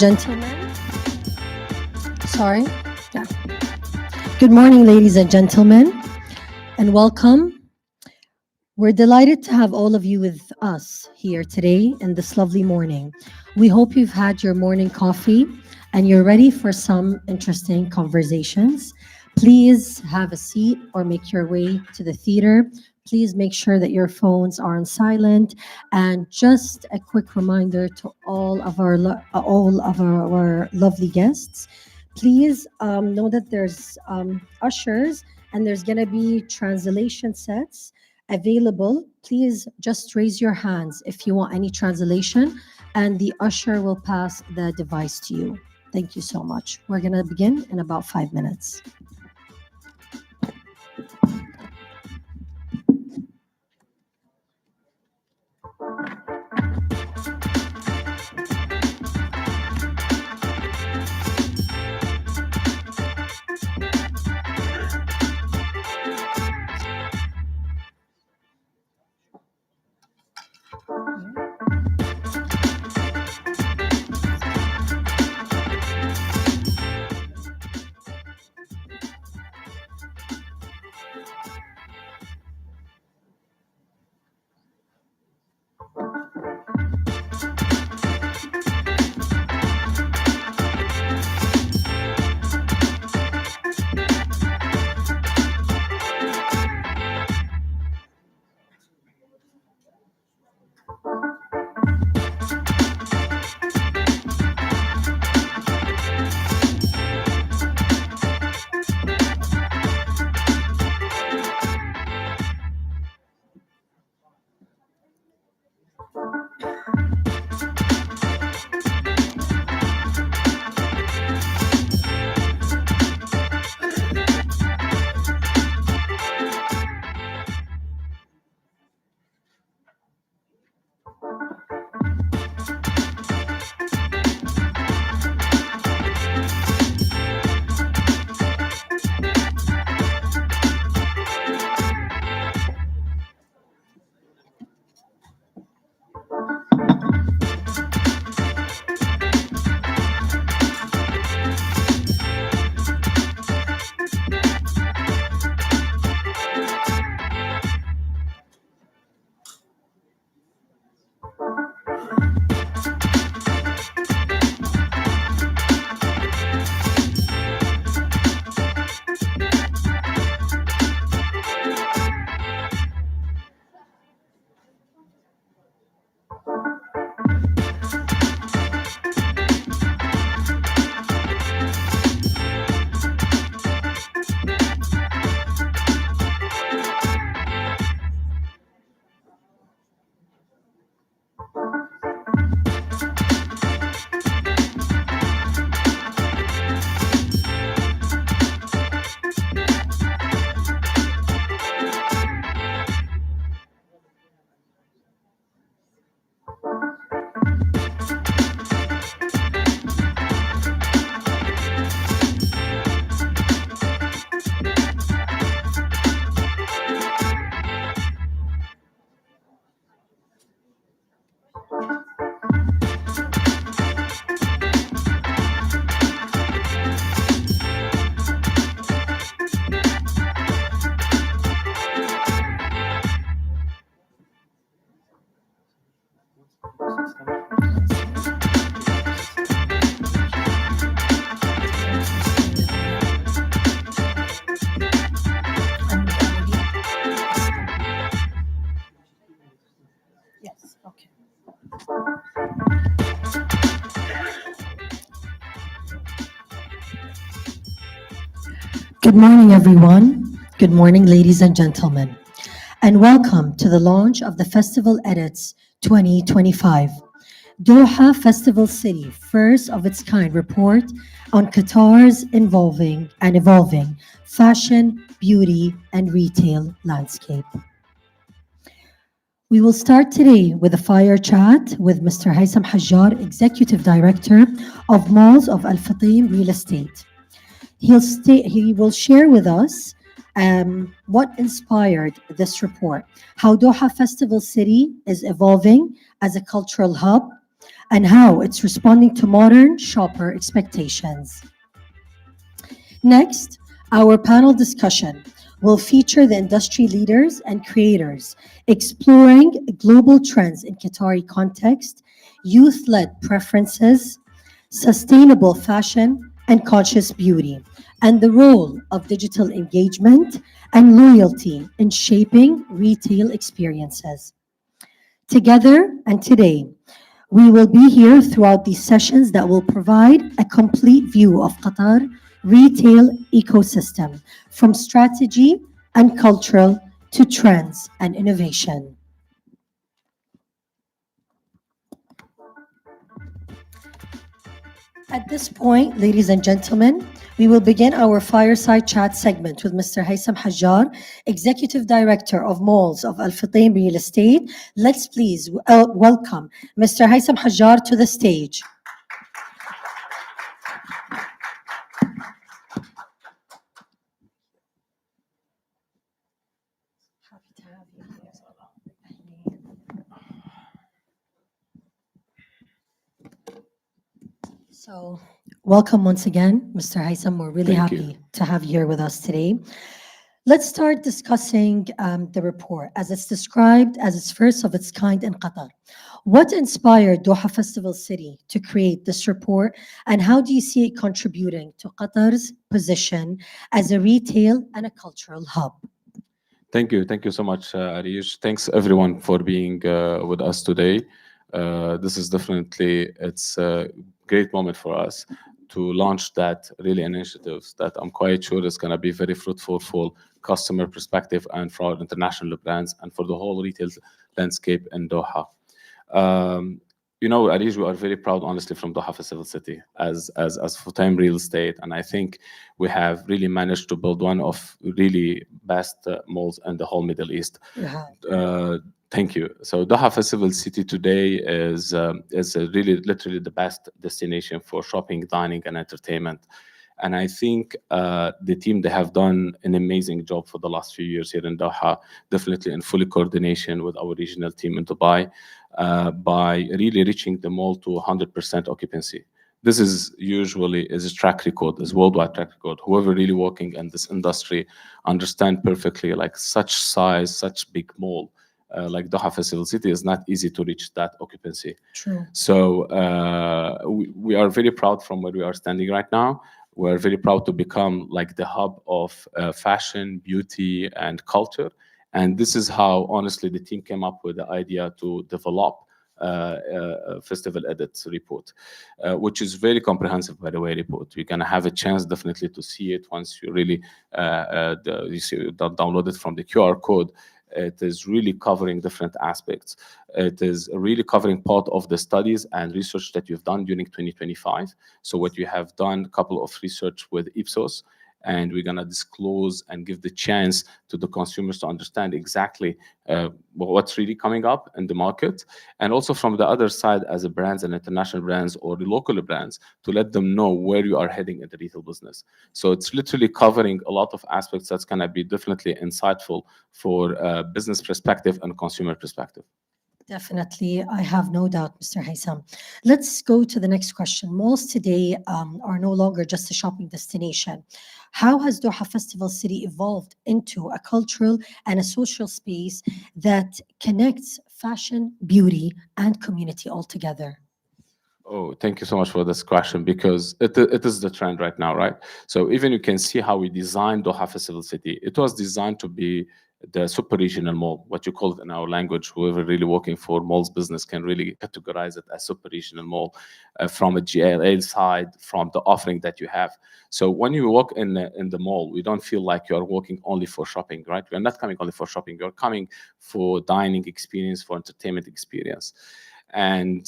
gentlemen. Sorry. Yeah. Good morning, ladies and gentlemen, and welcome. We're delighted to have all of you with us here today in this lovely morning. We hope you've had your morning coffee and you're ready for some interesting conversations. Please have a seat or make your way to the theater. Please make sure that your phones are on silent. And just a quick reminder to all of our lovely guests. Please know that there's ushers and there's gonna be translation sets available. Please just raise your hands if you want any translation, and the usher will pass the device to you. Thank you so much. We're going to begin in about 5 minutes. Yes, okay. Good morning, everyone. Good morning, ladies and gentlemen, and welcome to the launch of the Festival Edits 2025. Doha Festival City, first of its kind report on Qatar's evolving fashion, beauty, and retail landscape. We will start today with a fire chat with Mr. Haitham Hajjar, Executive Director of Malls of Al Fatim Real Estate. He will share with us what inspired this report, how Doha Festival City is evolving as a cultural hub, and how it's responding to modern shopper expectations. Next, our panel discussion will feature the industry leaders and creators exploring global trends in Qatari context, youth led preferences, sustainable fashion, and conscious beauty, and the role of digital engagement and loyalty in shaping retail experiences. Together and today, we will be here throughout these sessions that will provide a complete view of Qatar retail ecosystem from strategy and cultural to trends and innovation. At this point, ladies and gentlemen, we will begin our fireside chat segment with Mr. Haitham Hajjar, Executive Director of Malls of Al Futtaim Real Estate. Let's please welcome Mr. Haitham Hajjar to the stage. So, welcome once again, Mr. Haitham. We're really Thank you. happy to have you here with us today. Let's start discussing the report as it's described as its first of its kind in Qatar. What inspired Doha Festival City to create this report, and how do you see it contributing to Qatar's position as a retail and a cultural hub? Thank you. Thank you so much, Arish. Thanks everyone for being with us today. This is definitely, it's a great moment for us to launch that really initiatives that I'm quite sure is going to be very fruitful for customer perspective and for our international brands and for the whole retail landscape in Doha. You know, Arish, we are very proud, honestly, from Doha Festival City as full-time real estate, and I think we have really managed to build one of really best malls in the whole Middle East. Thank you. So Doha Festival City today is really literally the best destination for shopping, dining, and entertainment. And I think the team, they have done an amazing job for the last few years here in Doha, definitely in fully coordination with our regional team in Dubai, by really reaching the mall to 100% occupancy. This is usually is a track record, is worldwide track record. Whoever really working in this industry understand perfectly, like such size, such big mall, like Doha Festival City is not easy to reach that occupancy. True. So we are very proud from where we are standing right now. We're very proud to become like the hub of fashion, beauty, and culture. And this is how, honestly, the team came up with the idea to develop Festival Edits report, which is very comprehensive, by the way, report. You're gonna have a chance definitely to see it once you really download it from the QR code. It is really covering different aspects. It is really covering part of the studies and research that you've done during 2025. So what you have done, a couple of research with Ipsos, and we're going to disclose and give the chance to the consumers to understand exactly what's really coming up in the market. And also from the other side, as a brands and international brands or the local brands, to let them know where you are heading in the retail business. So it's literally covering a lot of aspects that's going to be definitely insightful for business perspective and consumer perspective. Definitely, I have no doubt, Mr. Haitham. Let's go to the next question. Malls today are no longer just a shopping destination. How has Doha Festival City evolved into a cultural and a social space that connects fashion, beauty, and community all together? Oh, thank you so much for this question, because it is the trend right now, right? So even you can see how we designed Doha Festival City. It was designed to be the super regional mall, what you call it in our language. Whoever really working for malls business can really categorize it as super regional mall, from a GLA side, from the offering that you have. So when you walk in the mall, we don't feel like you are walking only for shopping, right? We are not coming only for shopping. You're coming for dining experience, for entertainment experience. And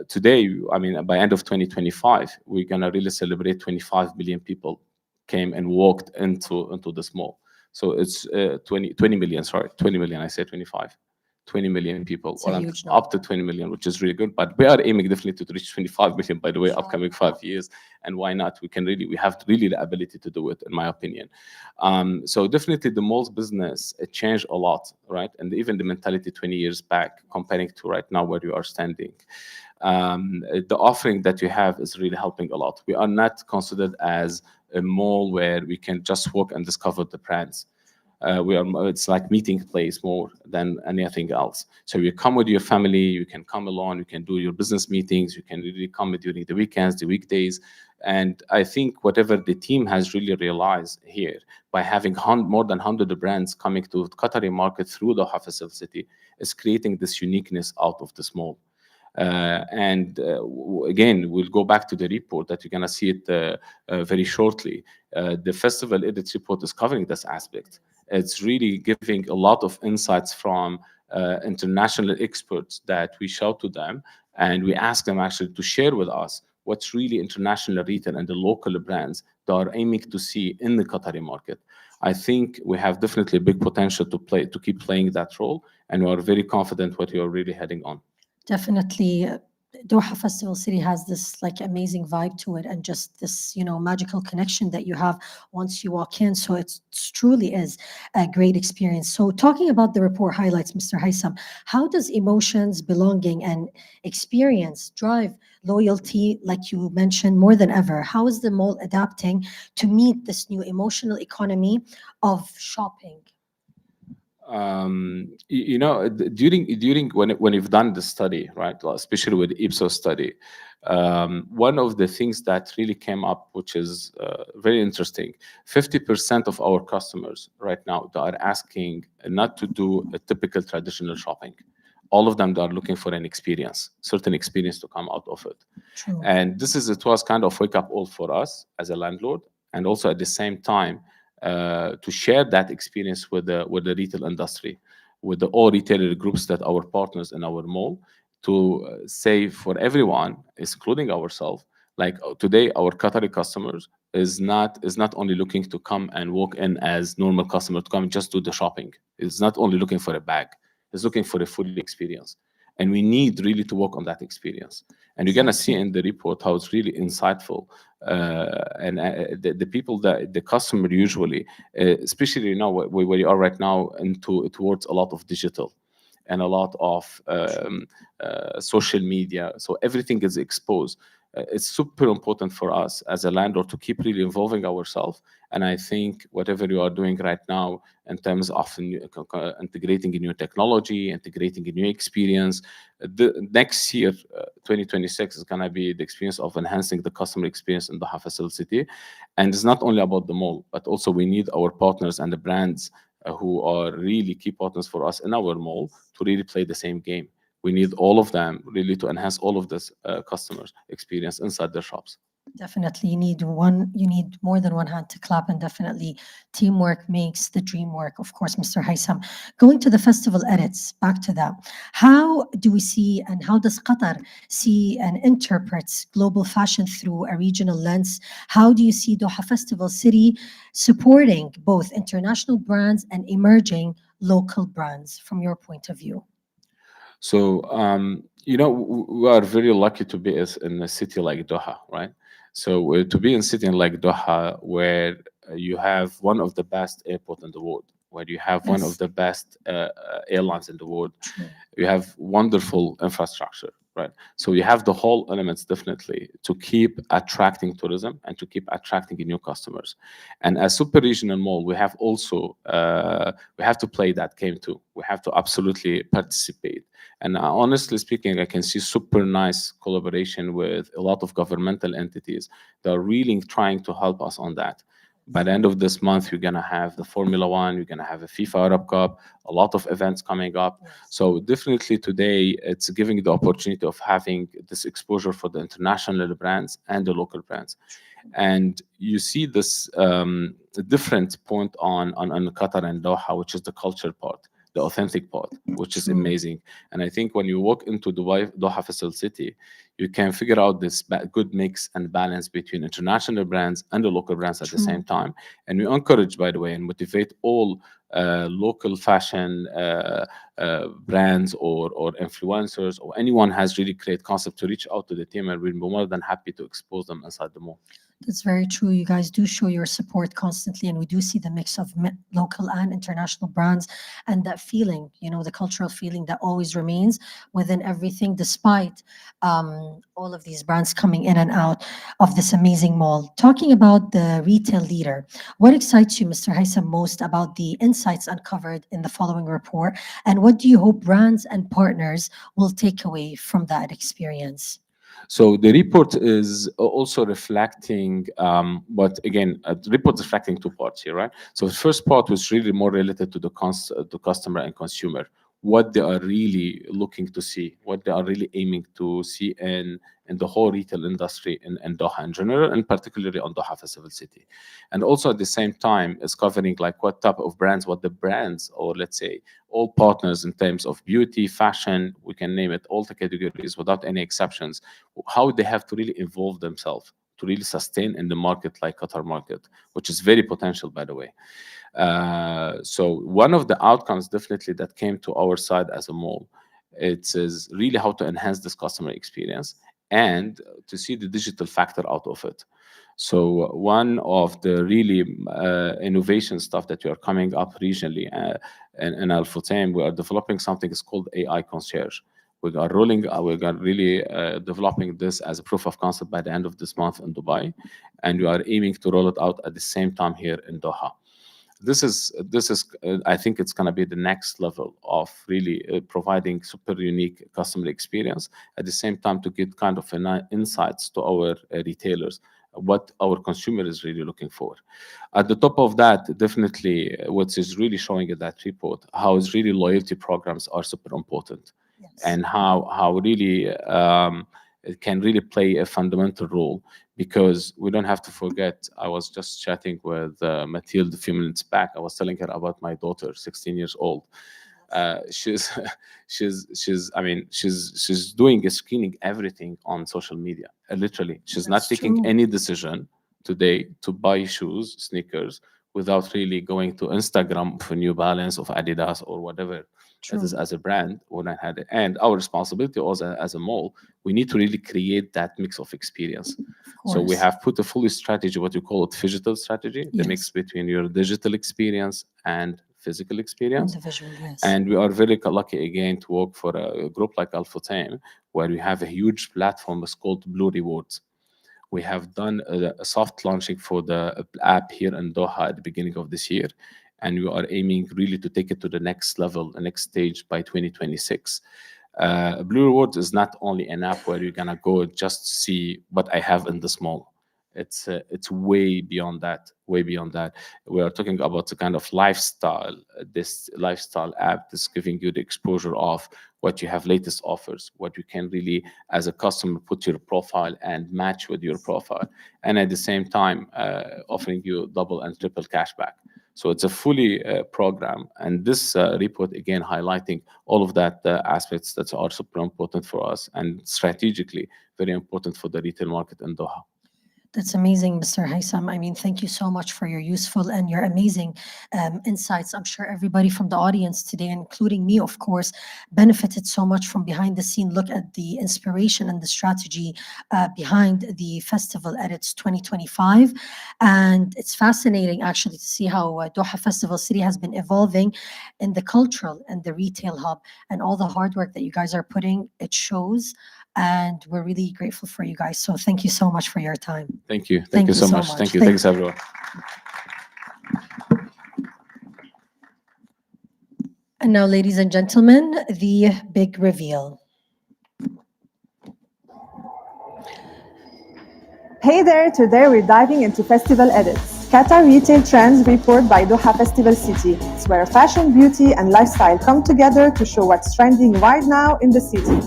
today, I mean, by end of 2025, we're gonna really celebrate 25 million people came and walked into this mall. So it's 20 million, sorry, 20 million, I said 25. 20 million people, It's a or huge up to number. 20 million, which is really good. But we are aiming definitely to reach 25 million, by the way, upcoming 5 years. And why not? We have really the ability to do it, in my opinion. So definitely the malls business, it changed a lot, right? And even the mentality 20 years back comparing to right now where you are standing. the offering that you have is really helping a lot. We are not considered as a mall where we can just walk and discover the brands. It's like meeting place more than anything else. So you come with your family, you can come alone, you can do your business meetings, you can really come during the weekends, the weekdays. And I think whatever the team has really realized here by having more than 100 brands coming to Qatari market through the Doha facility is creating this uniqueness out of this mall. Again, we'll go back to the report that you're going to see it very shortly. The festival edit report is covering this aspect. It's really giving a lot of insights from international experts that we show to them, and we ask them actually to share with us what's really international retail and the local brands that are aiming to see in the Qatari market. I think we have definitely big potential to keep playing that role, and we are very confident what you are really heading on. Definitely, Doha Festival City has this like amazing vibe to it, and just this, magical connection that you have once you walk in. So it truly is a great experience. So talking about the report highlights, Mr. Haitham, how does emotions, belonging, and experience drive loyalty, like you mentioned, more than ever? How is the mall adapting to meet this new emotional economy of shopping? During when you've done the study, right, especially with Ipsos study, one of the things that really came up, which is very interesting, 50% of our customers right now, they are asking not to do a typical traditional shopping. All of them, they are looking for an experience, certain experience to come out of it. True. And it was kind of wake up all for us as a landlord, and also at the same time to share that experience with the retail industry, with all retailer groups that our partners in our mall, to say for everyone, including ourselves, like today our Qatari customers is not only looking to come and walk in as normal customer to come and just do the shopping. It's not only looking for a bag. It's looking for a full experience. And we need really to work on that experience. And you're going to see in the report how it's really insightful. The people that the customer usually, especially where you are right now, towards a lot of digital and a lot of social media. So everything is exposed. It's super important for us as a landlord to keep really involving ourselves. And I think whatever you are doing right now in terms of integrating a new technology, integrating a new experience, the next year, 2026, is going to be the experience of enhancing the customer experience in the Doha facility. And it's not only about the mall, but also we need our partners and the brands who are really key partners for us in our mall to really play the same game. We need all of them really to enhance all of this customers experience inside their shops. Definitely, you need more than one hand to clap, and definitely teamwork makes the dream work. Of course, Mr. Haitham. Going to the festival edits, back to that. How do we see, and how does Qatar see and interprets global fashion through a regional lens? How do you see Doha Festival City supporting both international brands and emerging local brands from your point of view? So, we are very lucky to be in a city like Doha, right? So, to be in a city like Doha, where you have one of the best airports in the world, where you have one of Yes. the best airlines in the world, True. you have wonderful infrastructure, right? So you have the whole elements definitely to keep attracting tourism and to keep attracting new customers. And as super regional mall, we have also we have to play that game too. We have to absolutely participate. And honestly speaking, I can see super nice collaboration with a lot of governmental entities that are really trying to help us on that. By the end of this month, you're gonna have the Formula One, you're gonna have a FIFA Arab Cup, a lot of events coming up. Yes. So definitely today, it's giving the opportunity of having this exposure for the international brands and the local brands. And you see this different point on Qatar and Doha, which is the culture part, the authentic part, which is True. amazing. And I think when you walk into Dubai, Doha Festival City, you can figure out this good mix and balance between international brands and the local brands at the True. same time. And we encourage, by the way, and motivate all local fashion brands or influencers or anyone has really great concept to reach out to the team, and we'll be more than happy to expose them inside the mall. That's very true. You guys do show your support constantly, and we do see the mix of local and international brands, and that feeling, the cultural feeling that always remains within everything, despite all of these brands coming in and out of this amazing mall. Talking about the retail leader, what excites you, Mr. Haitham, most about the insights uncovered in the following report, and what do you hope brands and partners will take away from that experience? So the report is also reflecting, but again, the report is reflecting two parts here, right? So the first part was really more related to the customer and consumer, what they are really looking to see, what they are really aiming to see in the whole retail industry in Doha in general, and particularly on Doha Festival City. And also at the same time, is covering like what type of brands, what the brands, or let's say all partners in terms of beauty, fashion, we can name it, all the categories without any exceptions, how they have to really involve themselves to really sustain in the market like Qatar market, which is very potential, by the way. So one of the outcomes definitely that came to our side as a mall, it is really how to enhance this customer experience and to see the digital factor out of it. So one of the really innovation stuff that we are coming up regionally in Al Futtaim, we are developing something is called AI concierge. We are really developing this as a proof of concept by the end of this month in Dubai, and we are aiming to roll it out at the same time here in Doha. This is I think it's going to be the next level of really providing super unique customer experience at the same time to get kind of insights to our retailers what our consumer is really looking for. At the top of that, definitely what is really showing in that report, how is really loyalty programs are super important. Yes. And how really it can really play a fundamental role, because we don't have to forget, I was just chatting with Mathilde a few minutes back. I was telling her about my daughter, 16 years old. She's doing screening everything on social media. Literally, she's not taking any decision today to buy shoes, sneakers, without really going to Instagram for New Balance or Adidas or whatever it is as a brand. When I had it, and our responsibility also as a mall, we need to really create that mix of experience. So we have put a full strategy, what you call it, digital strategy, the mix between your digital experience and physical experience. And we are very lucky again to work for a group like Al Futtaim, where we have a huge platform. It's called Blue Rewards. We have done a soft launching for the app here in Doha at the beginning of this year, and we are aiming really to take it to the next level, the next stage by 2026. Blue Rewards is not only an app where you're gonna go just see what I have in this mall. It's way beyond that. Way beyond that. We are talking about the kind of lifestyle. This lifestyle app is giving you the exposure of what you have, latest offers, what you can really, as a customer, put your profile and match with your profile, and at the same time offering you double and triple cashback. So it's a fully program, and this report again highlighting all of that aspects that are super important for us and strategically very important for the retail market in Doha. That's amazing, Mr. Haitham. I mean, thank you so much for your useful and your amazing insights. I'm sure everybody from the audience today, including me, of course, benefited so much from behind the scene look at the inspiration and the strategy behind the Festival Edits 2025. And it's fascinating, actually, to see how Doha Festival City has been evolving in the cultural and the retail hub, and all the hard work that you guys are putting, it shows. And we're really grateful for you guys. So thank you so much for your time. Thank you. Thank you so much. Thank you. Thanks, everyone. And now, ladies and gentlemen, the big reveal. Hey there, today we're diving into Festival Edits, Qatar Retail Trends Report by Doha Festival City. It's where fashion, beauty, and lifestyle come together to show what's trending right now in the city.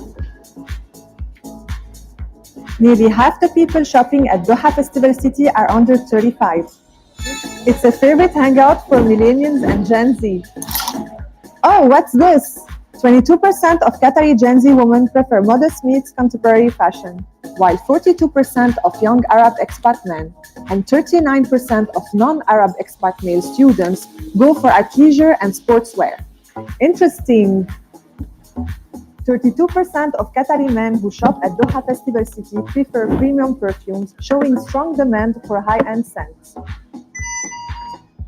Nearly half the people shopping at Doha Festival City are under 35. It's a favorite hangout for millennials and Gen Z. Oh, what's this? 22% of Qatari Gen Z women prefer modest meets contemporary fashion, while 42% of young Arab expat men and 39% of non-Arab expat male students go for athleisure and sportswear. Interesting. 32% of Qatari men who shop at Doha Festival City prefer premium perfumes, showing strong demand for high-end scents.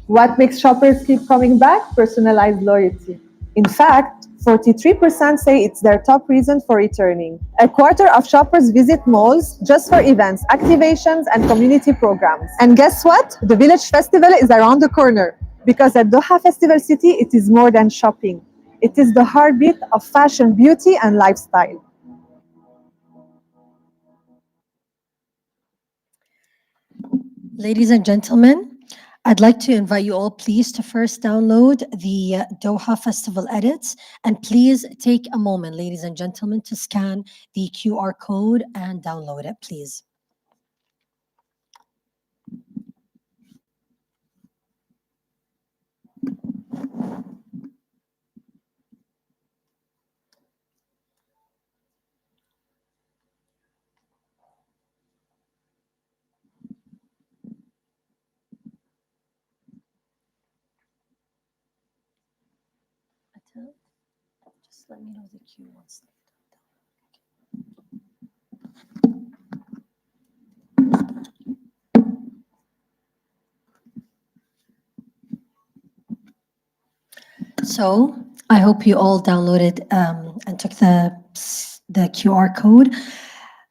What makes shoppers keep coming back? Personalized loyalty. In fact, 43% say it's their top reason for returning. A quarter of shoppers visit malls just for events, activations, and community programs. And guess what? The Village Festival is around the corner. Because at Doha Festival City, it is more than shopping. It is the heartbeat of fashion, beauty, and lifestyle. Ladies and gentlemen, I'd like to invite you all, please, to first download the Doha Festival edits. And please take a moment, ladies and gentlemen, to scan the QR code and download it, please. Just let me know the queue once. So I hope you all downloaded and took the QR code.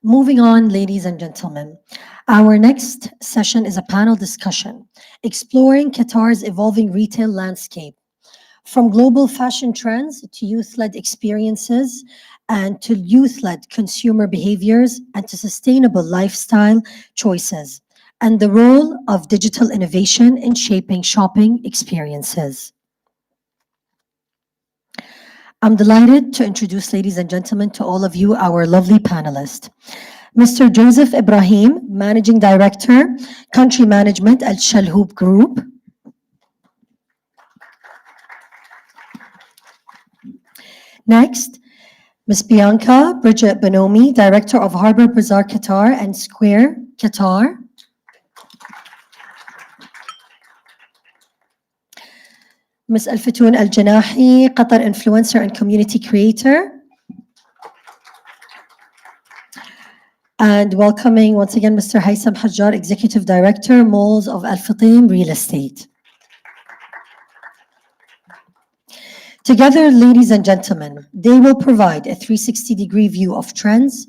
Moving on, ladies and gentlemen, our next session is a panel discussion exploring Qatar's evolving retail landscape. From global fashion trends to youth-led experiences and to youth-led consumer behaviors and to sustainable lifestyle choices, and the role of digital innovation in shaping shopping experiences. I'm delighted to introduce, ladies and gentlemen, to all of you, our lovely panelists. Mr. Joseph Ibrahim, Managing Director, Country Management at Shalhoub Group. Next, Ms. Bianca Bridget Bonomi, Director of Harbor Bazaar Qatar and Square Qatar. Ms. Alfatoun Al-Janahi, Qatar Influencer and Community Creator. And welcoming once again Mr. Haitham Hajjar, Executive Director, Malls of Al Fatim Real Estate. Together, ladies and gentlemen, they will provide a 360-degree view of trends,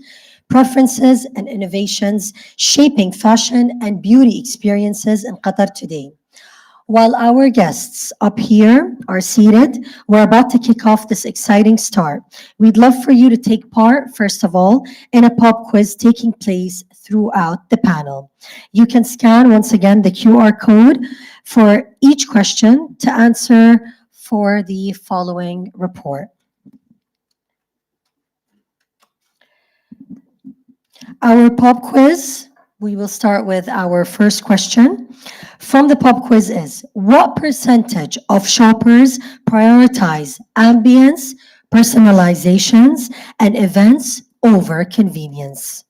preferences, and innovations shaping fashion and beauty experiences in Qatar today. While our guests up here are seated, we're about to kick off this exciting start. We'd love for you to take part, first of all, in a pop quiz taking place throughout the panel. You can scan, once again, the QR code for each question to answer for the following report. Our pop quiz, we will start with our first question. From the pop quiz is, what percentage of shoppers prioritize ambience, personalizations, and events over convenience?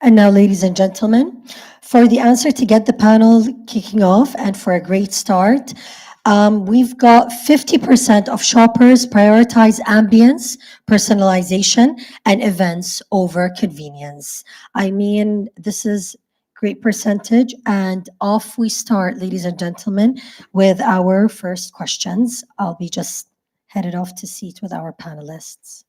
And now, ladies and gentlemen, for the answer to get the panel kicking off and for a great start, we've got 50% of shoppers prioritize ambience, personalization, and events over convenience. I mean, this is great percentage. And off we start, ladies and gentlemen, with our first questions. I'll be just headed off to seat with our panelists.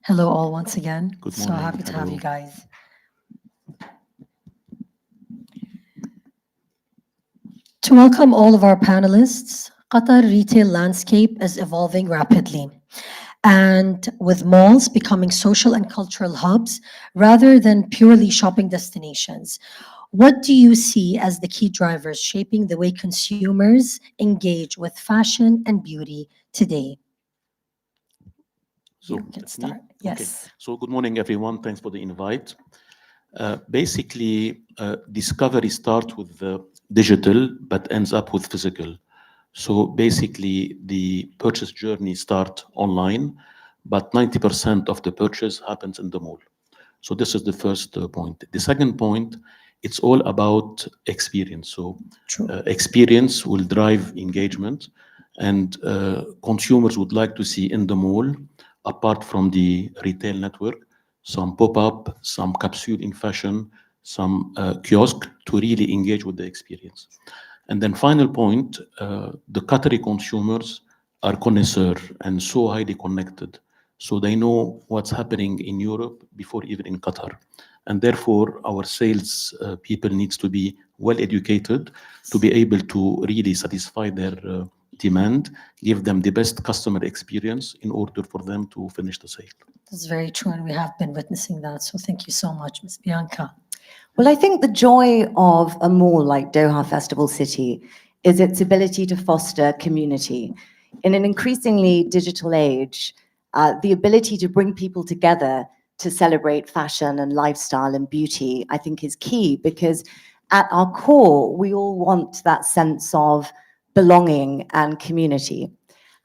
Hello all once again. Good So morning. happy to have Hello. you guys. To welcome all of our panelists, Qatar retail landscape is evolving rapidly. And with malls becoming social and cultural hubs rather than purely shopping destinations, what do you see as the key drivers shaping the way consumers engage with fashion and beauty today? So You can that's me? start. Okay. Yes. So good morning, everyone. Thanks for the invite. Basically, discovery starts with the digital but ends up with physical. So basically, the purchase journey starts online, but 90% of the purchase happens in the mall. So this is the first point. The second point, it's all about experience. So True. experience will drive engagement, and consumers would like to see in the mall, apart from the retail network, some pop-up, some capsule in fashion, some kiosk to really engage with the experience. And then final point, the Qatari consumers are connoisseur and so highly connected. So they know what's happening in Europe before even in Qatar. And therefore, our sales people needs to be well educated to be able to really satisfy their demand, give them the best customer experience in order for them to finish the sale. That's very true, and we have been witnessing that. So thank you so much, Ms. Bianca. Well, I think the joy of a mall like Doha Festival City is its ability to foster community. In an increasingly digital age, the ability to bring people together to celebrate fashion and lifestyle and beauty, I think is key, because at our core, we all want that sense of belonging and community.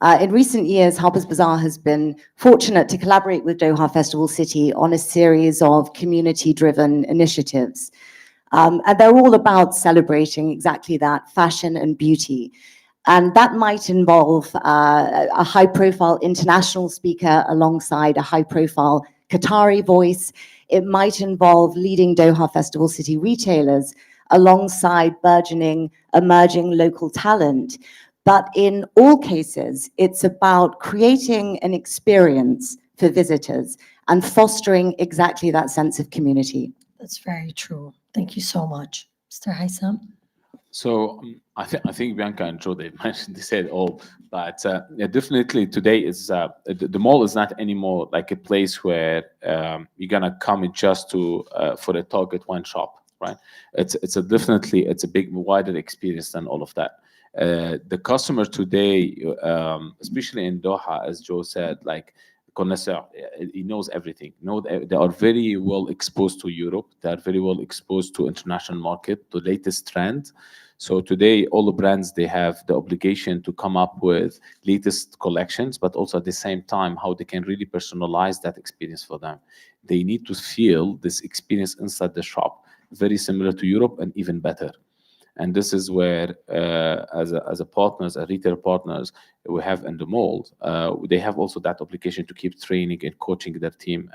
In recent years, Harper's Bazaar has been fortunate to collaborate with Doha Festival City on a series of community-driven initiatives. And they're all about celebrating exactly that, fashion and beauty. And that might involve a high-profile international speaker alongside a high-profile Qatari voice. It might involve leading Doha Festival City retailers alongside burgeoning, emerging local talent. But in all cases, it's about creating an experience for visitors and fostering exactly that sense of community. That's very true. Thank you so much. Mr. Haitham? So I think Bianca and Joe, they mentioned, they said all, but yeah, definitely today is the mall is not anymore like a place where you're gonna come just to for a Target one shop, right? It's a big wider experience than all of that. The customer today, especially in Doha, as Joe said, like connoisseur, he knows everything. They are very well exposed to Europe. They are very well exposed to international market, the latest trend. So today, all the brands, they have the obligation to come up with latest collections, but also at the same time, how they can really personalize that experience for them. They need to feel this experience inside the shop, very similar to Europe and even better. And this is where, as a partners, as retail partners, we have in the mall, they have also that obligation to keep training and coaching their team.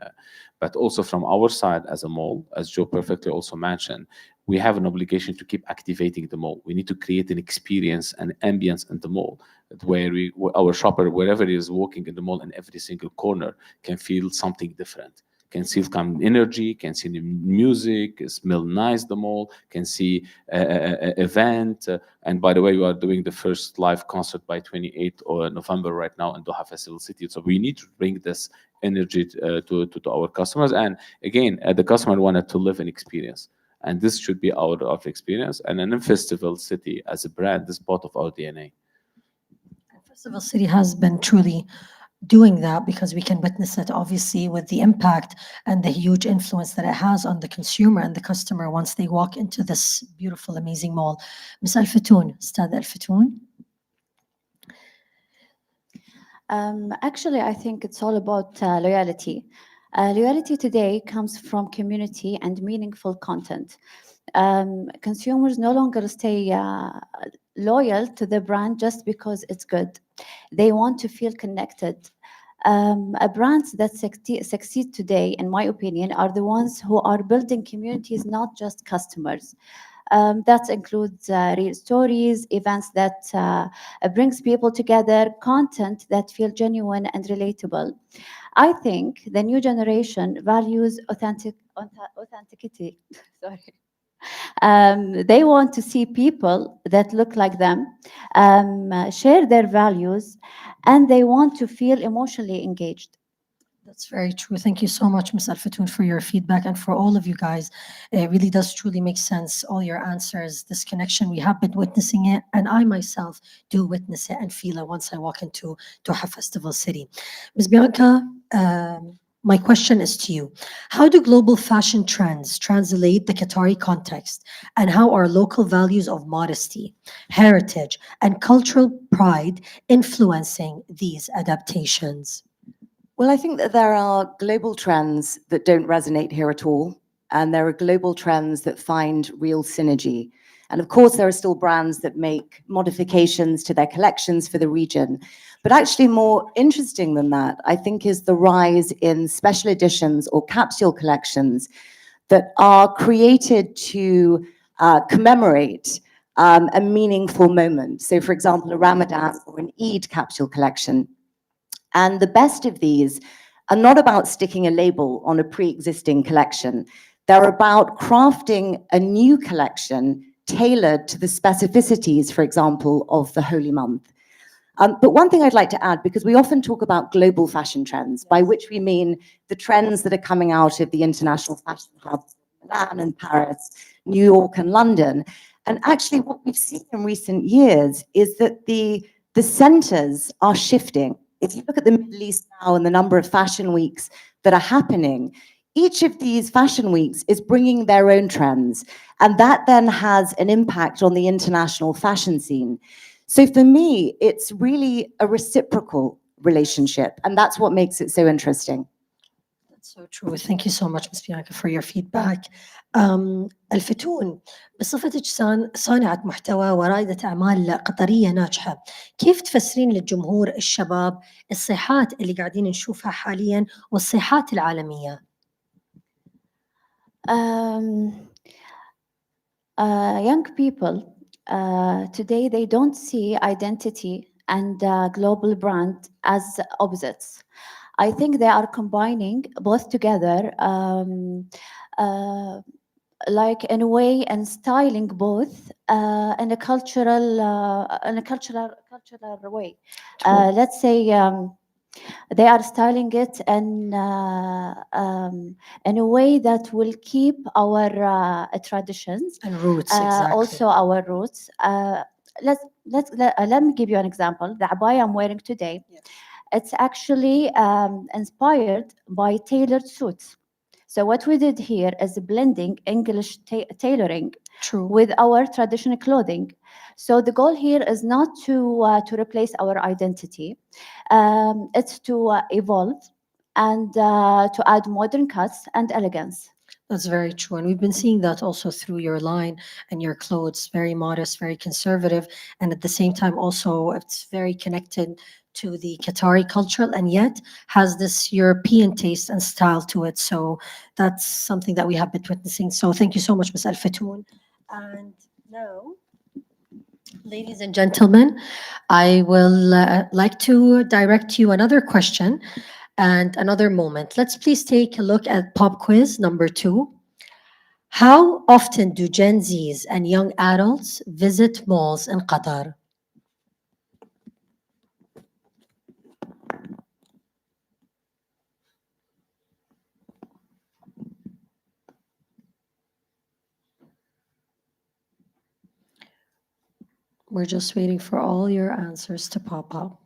But also from our side as a mall, as Joe perfectly also mentioned, we have an obligation to keep activating the mall. We need to create an experience and ambience in the mall where our shopper, wherever he is walking in the mall, in every single corner, can feel something different. Can see some energy, can see the music, smell nice the mall, can see event. And by the way, we are doing the first live concert by 28th of November right now in Doha Festival City. So we need to bring this energy to our customers. And again, the customer wanted to live an experience. And this should be our experience. And in a festival city as a brand, this is part of our DNA. Festival City has been truly doing that because we can witness it obviously with the impact and the huge influence that it has on the consumer and the customer once they walk into this beautiful, amazing mall. Ms. Al-Fatoon, Ustad Al-Fatoon. Actually, I think it's all about loyalty. Loyalty today comes from community and meaningful content. Consumers no longer stay loyal to the brand just because it's good. They want to feel connected. Brands that succeed today, in my opinion, are the ones who are building communities, not just customers. That includes real stories, events that brings people together, content that feel genuine and relatable. I think the new generation values authenticity. Sorry. They want to see people that look like them, share their values, and they want to feel emotionally engaged. That's very true. Thank you so much, Ms. Al-Fatoon, for your feedback and for all of you guys. It really does truly make sense, all your answers, this connection. We have been witnessing it, and I myself do witness it and feel it once I walk into Doha Festival City. Ms. Bianca, My question is to you. How do global fashion trends translate the Qatari context, and how are local values of modesty, heritage, and cultural pride influencing these adaptations? Well, I think that there are global trends that don't resonate here at all, and there are global trends that find real synergy. And of course, there are still brands that make modifications to their collections for the region. But actually, more interesting than that, I think, is the rise in special editions or capsule collections that are created to commemorate a meaningful moment. So, for example, a Ramadan or an Eid capsule collection. And the best of these are not about sticking a label on a pre-existing collection. They're about crafting a new collection tailored to the specificities, for example, of the holy month. But one thing I'd like to add, because we often talk about global fashion trends, by which we mean the trends that are coming out of the international fashion hubs, Milan and Paris, New York and London. And actually what we've seen in recent years is that the centers are shifting. If you look at the Middle East now and the number of fashion weeks that are happening, each of these fashion weeks is bringing their own trends. And that then has an impact on the international fashion scene. So for me, it's really a reciprocal relationship. And that's what makes it so interesting. That's so true. Thank you so much, Ms. Bianca, for your feedback. الفتون بصفتك صانعة محتوى ورائدة أعمال قطرية ناجحة، كيف تفسرين للجمهور الشباب الصيحات اللي قاعدين نشوفها حاليا والصيحات العالمية؟ Young people today, they don't see identity and global brand as opposites. I think they are combining both together, like in a way, and styling both in a cultural way. Let's say they are styling it in a way that will keep our traditions and roots, exactly. also our roots. Let me give you an example. The abaya I'm wearing today, it's actually inspired by tailored suits. So what we did here is blending English tailoring True. with our traditional clothing. So the goal here is not to replace our identity. It's to evolve and to add modern cuts and elegance. That's very true. And we've been seeing that also through your line and your clothes, very modest, very conservative. And at the same time, also, it's very connected to the Qatari culture and yet has this European taste and style to it. So that's something that we have been witnessing. So thank you so much, Ms. Al-Fatoon. And now, ladies and gentlemen, I will like to direct you another question and another moment. Let's please take a look at pop quiz number 2. How often do Gen Zs and young adults visit malls in Qatar? We're just waiting for all your answers to pop up.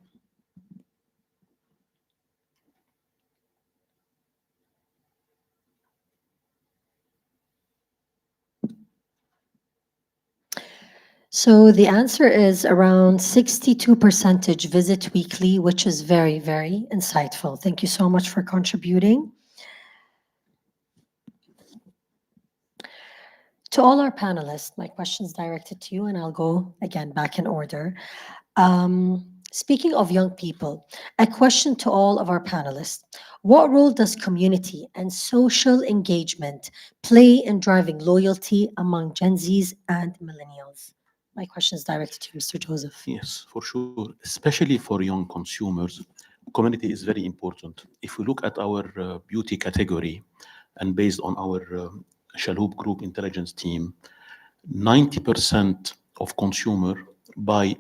So the answer is around 62% visit weekly, which is very, very insightful. Thank you so much for contributing. To all our panelists, my question is directed to you, and I'll go again back in order. Speaking of young people, a question to all of our panelists. What role does community and social engagement play in driving loyalty among Gen Zs and millennials? My question is directed to you, Mr. Joseph. Yes, for sure. Especially for young consumers, community is very important. If we look at our beauty category, and based on our Shaloub Group intelligence team, 90% of consumer buy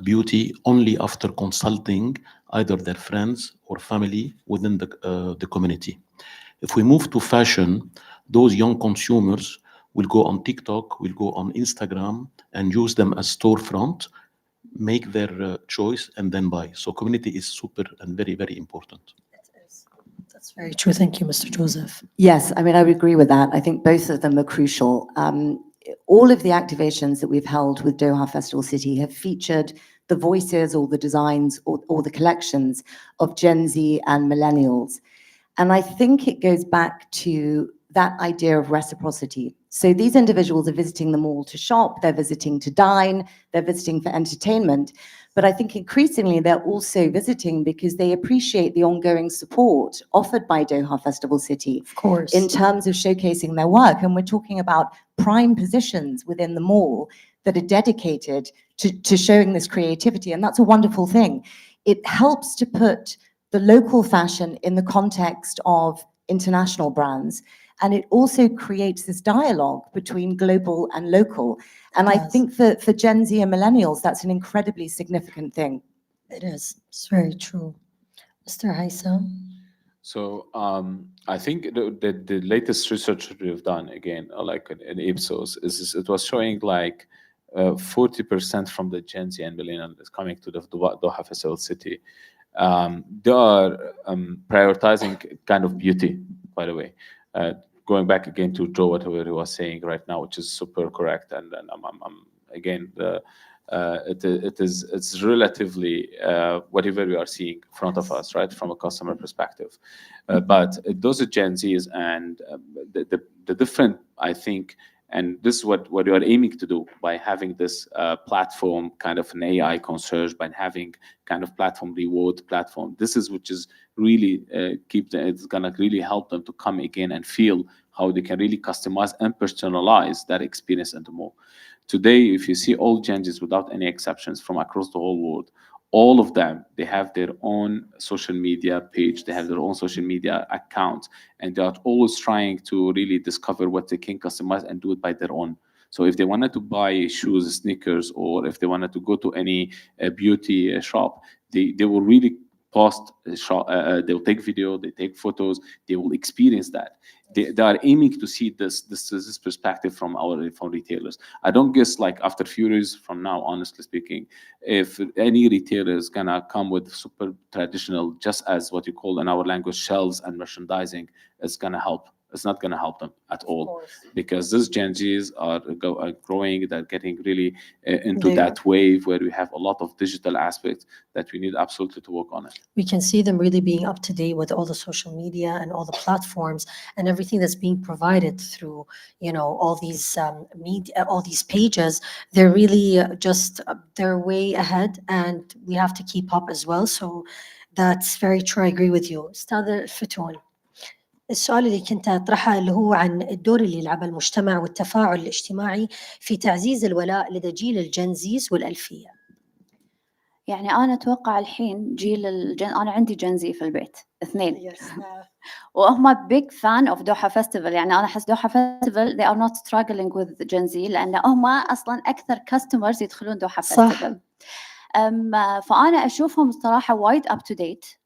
beauty only after consulting either their friends or family within the community. If we move to fashion, those young consumers will go on TikTok, will go on Instagram, and use them as storefront, make their choice, and then buy. So community is super and very, very important. That's That's very true. Thank you, Mr. Joseph. Yes, I mean, I would agree with that. I think both of them are crucial. All of the activations that we've held with Doha Festival City have featured the voices or the designs or the collections of Gen Z and millennials. And I think it goes back to that idea of reciprocity. So these individuals are visiting the mall to shop, they're visiting to dine, they're visiting for entertainment. But I think increasingly they're also visiting because they appreciate the ongoing support offered by Doha Festival City Of course. in terms of showcasing their work. And we're talking about prime positions within the mall that are dedicated to showing this creativity. And that's a wonderful thing. It helps to put the local fashion in the context of international brands. And it also creates this dialogue between global and local. And I does. think for Gen Z and millennials, that's an incredibly significant thing. It is. It's very true. Mr. Haitham? So I think the latest research we've done, again, like in Ipsos, is it was showing like 40% from the Gen Z and millennial is coming to the Doha Festival City. They are prioritizing kind of beauty, by the way. Going back again to Joe, whatever he was saying right now, which is super correct, and I'm again it's relatively whatever we are seeing in front of us, right, from a customer perspective. But those are Gen Zs, and the different, I think, and this is what we are aiming to do by having this platform, kind of an AI concierge, by having kind of platform reward platform. This is which is really it's gonna really help them to come again and feel how they can really customize and personalize that experience and more. Today, if you see all Gen Zs without any exceptions from across the whole world, all of them, they have their own social media page, they have their own social media account, and they are always trying to really discover what they can customize and do it by their own. So if they wanted to buy shoes, sneakers, or if they wanted to go to any beauty shop, they will really post, they will take video, they take photos, they will experience that. They are aiming to see this perspective from retailers. I don't guess, like, after a few years from now, honestly speaking, if any retailer is gonna come with super traditional, just as what you call in our language, shelves and merchandising, it's gonna help. It's not gonna help them at all, because these Gen Zs are growing. They're getting really into They that wave where we have a lot of digital aspects that we need absolutely to work on it. We can see them really being up to date with all the social media and all the platforms and everything that's being provided through, all these media, all these pages. They're really just they're way ahead, and we have to keep up as well. So that's very true. I agree with you. أستاذ فتون، السؤال اللي كنت أطرحه اللي هو عن الدور اللي يلعبه المجتمع والتفاعل الاجتماعي في تعزيز الولاء لدى جيل الجنزيز والألفية. يعني أنا أتوقع الحين أنا عندي جنزي في البيت 2 وهم big fan of Doha Festival. يعني أنا أحس Doha Festival they are not struggling with Gen Z لأن هم أصلاً أكثر customers يدخلون Doha Festival. فأنا أشوفهم الصراحة وايد up to date.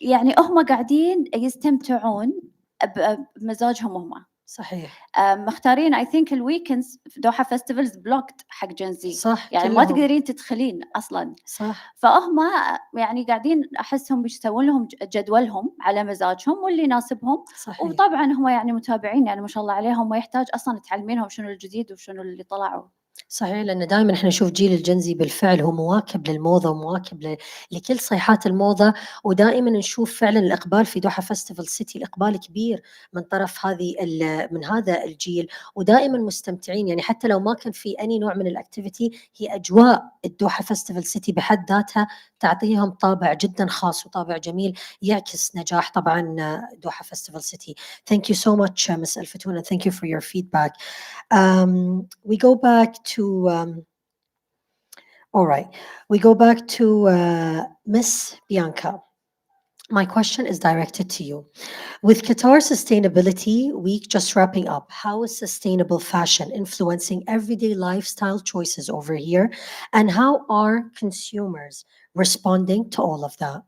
يعني هم قاعدين يستمتعون بمزاجهم هم. صحيح. مختارين I think الويكندز في دوحة فيستيفالز blocked حق جنزي. صح. يعني ما تقدرين تدخلين أصلاً. صح. فهم يعني قاعدين أحسهم بيسوون لهم جدولهم على مزاجهم واللي يناسبهم. صحيح. وطبعاً هم يعني متابعين، يعني ما شاء الله عليهم، ما يحتاج أصلاً تعلمينهم شنو الجديد وشنو اللي طلعوا. صحيح، لأن دائما احنا نشوف جيل الجنزي بالفعل هو مواكب للموضة ومواكب لكل صيحات الموضة، ودائما نشوف فعلا الإقبال في دوحة فestival city، الإقبال كبير من طرف من هذا الجيل، ودائما مستمتعين. يعني حتى لو ما كان في أي نوع من الأكتيفيتي، هي أجواء الدوحة فestival city بحد ذاتها تعطيهم طابع جدا خاص وطابع جميل يعكس نجاح طبعا دوحة festival city. Thank you so much, Ms. Al-Fatoon, and thank you for your feedback. We go back to all right. We go back to Miss Bianca. My question is directed to you. With Qatar Sustainability Week just wrapping up, how is sustainable fashion influencing everyday lifestyle choices over here, and how are consumers responding to all of that?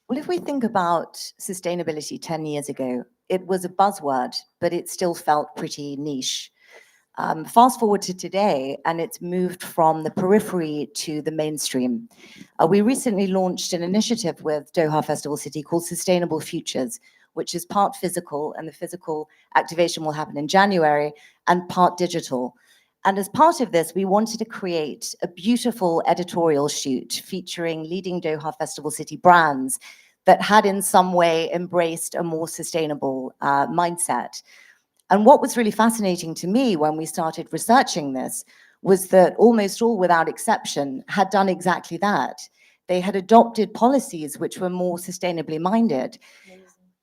Well, if we think about sustainability 10 years ago, it was a buzzword, but it still felt pretty niche. Fast forward to today, and it's moved from the periphery to the mainstream. We recently launched an initiative with Doha Festival City called Sustainable Futures, which is part physical, and the physical activation will happen in January, and part digital. And as part of this, we wanted to create a beautiful editorial shoot featuring leading Doha Festival City brands that had in some way embraced a more sustainable mindset. And what was really fascinating to me when we started researching this was that almost all, without exception, had done exactly that. They had adopted policies which were more sustainably minded.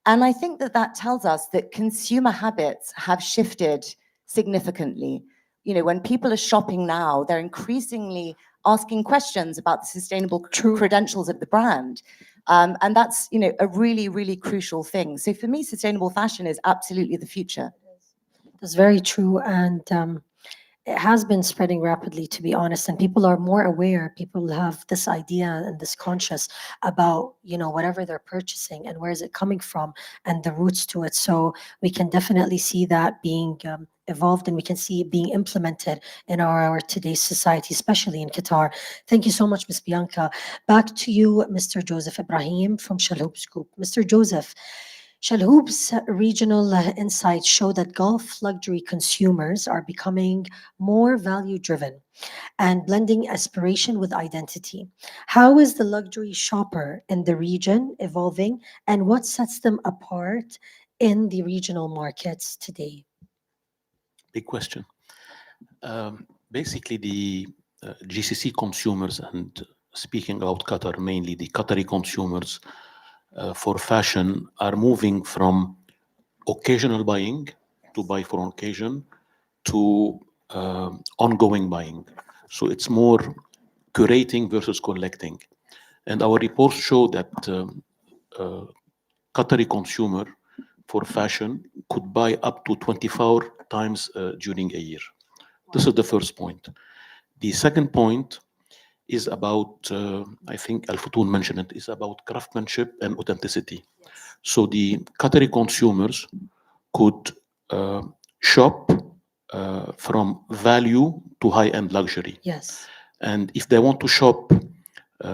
And I think that that tells us that consumer habits have shifted significantly. You know, when people are shopping now, they're increasingly asking questions about the sustainable credentials of the brand. And that's, you know, a really, really crucial thing. So for me, sustainable fashion is absolutely the future. That's very true. And it has been spreading rapidly, to be honest, and people are more aware. People have this idea and this conscious about, you know, whatever they're purchasing and where is it coming from and the roots to it. So we can definitely see that being evolved, and we can see it being implemented in our today's society, especially in Qatar. Thank you so much, Ms. Bianca. Back to you, Mr. Joseph Ibrahim from Shalhoub's Group. Mr. Joseph, Shalhoub's regional insights show that Gulf luxury consumers are becoming more value driven and blending aspiration with identity. How is the luxury shopper in the region evolving, and what sets them apart in the regional markets today? Big question. Basically, the GCC consumers, and speaking about Qatar, mainly the Qatari consumers for fashion are moving from occasional buying, to buy for an occasion, to ongoing buying. So it's more curating versus collecting. And our reports show that Qatari consumer for fashion could buy up to 24 times during a year. This is the first point. The second point is about, I think Al Futoon mentioned it, is about craftsmanship and authenticity. So the Qatari consumers could shop from value to high-end luxury. Yes. And if they want to shop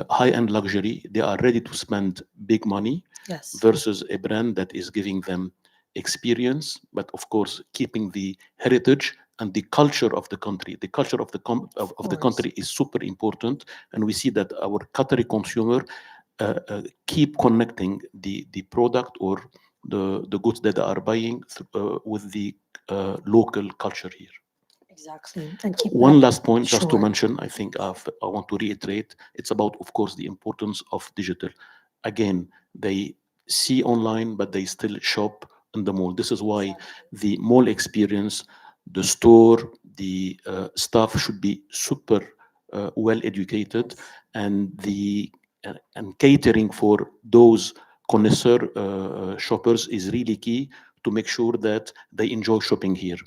high-end luxury, they are ready to spend big money Yes. versus a brand that is giving them experience, but of course keeping the heritage and the culture of the country. The culture of the country is super important, and we see that our Qatari consumer keep connecting the product or the goods that they are buying with the local culture here. Exactly. And keep One that- last point, just to Sure. mention, I think I want to reiterate, it's about, of course, the importance of digital. Again, they see online, but they still shop in the mall. This is why the mall experience, the store, the staff should be super well educated, and and catering for those connoisseur shoppers is really key to make sure that they enjoy shopping here.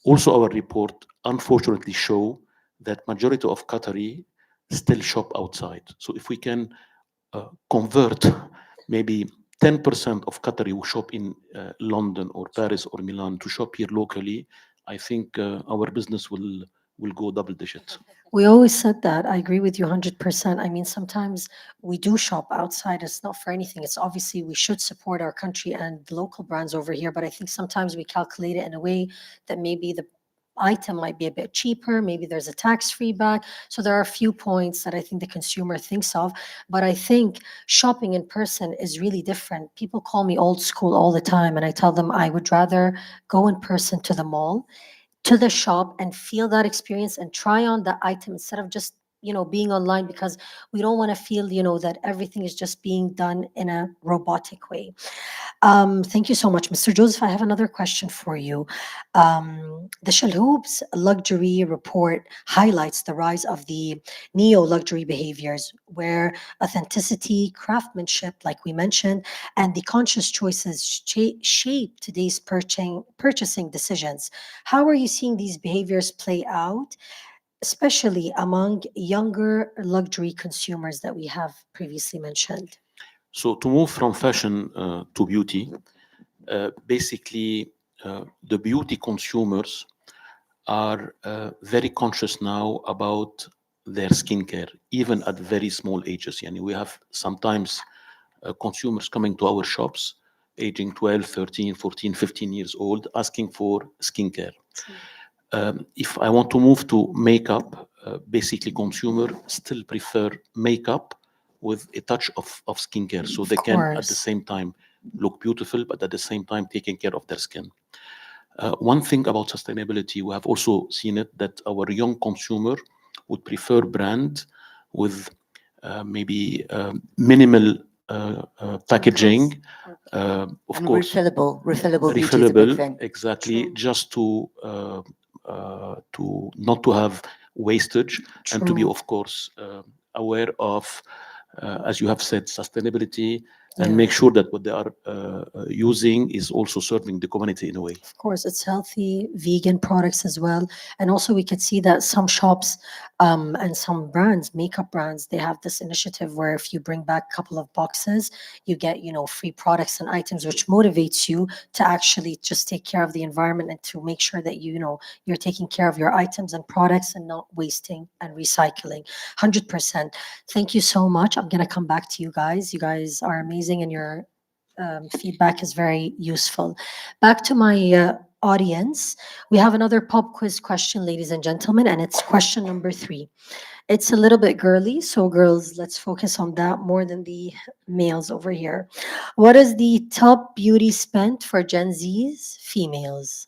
Also, our report unfortunately show that majority of Qatari still shop outside. So if we can convert maybe 10% of Qatari who shop in London or Paris or Milan to shop here locally, I think our business will go double digit. We always said that. I agree with you 100%. I mean, sometimes we do shop outside. It's not for anything. It's obviously we should support our country and the local brands over here. But I think sometimes we calculate it in a way that maybe the item might be a bit cheaper. Maybe there's a tax-free bag. So there are a few points that I think the consumer thinks of. But I think shopping in person is really different. People call me old school all the time, and I tell them I would rather go in person to the mall, to the shop, and feel that experience and try on the item instead of just, you know, being online, because we don't want to feel, you know, that everything is just being done in a robotic way. Thank you so much, Mr. Joseph. I have another question for you. The Shalhoub's luxury report highlights the rise of the neo-luxury behaviors where authenticity, craftsmanship, like we mentioned, and the conscious choices shape today's purchasing decisions. How are you seeing these behaviors play out, especially among younger luxury consumers that we have previously mentioned? So to move from fashion to beauty, basically the beauty consumers are very conscious now about their skincare, even at very small ages. Yani we have sometimes consumers coming to our shops, aging 12, 13, 14, 15 years old, asking for skincare. If I want to move to makeup, basically consumer still prefer makeup with a touch of skincare. So they can at the course. same time look beautiful, but at the same time taking care of their skin. One thing about sustainability, we have also seen it that our young consumer would prefer brand with maybe minimal packaging. Of And course, refillable beauty is a big thing. exactly, just to not to have wastage and to be, True. of course, aware of, as you have said, sustainability, and Yeah. make sure that what they are using is also serving the community in a way. Of course, it's healthy vegan products as well. And also we could see that some shops and some brands, makeup brands, they have this initiative where if you bring back a couple of boxes, you get, free products and items, which motivates you to actually just take care of the environment and to make sure that you're taking care of your items and products and not wasting and recycling. 100%. Thank you so much. I'm going to come back to you guys. You guys are amazing and your feedback is very useful. Back to my audience, we have another pop quiz question, ladies and gentlemen, and it's question number 3. It's a little bit girly, so girls, let's focus on that more than the males over here. What is the top beauty spent for Gen Z's females?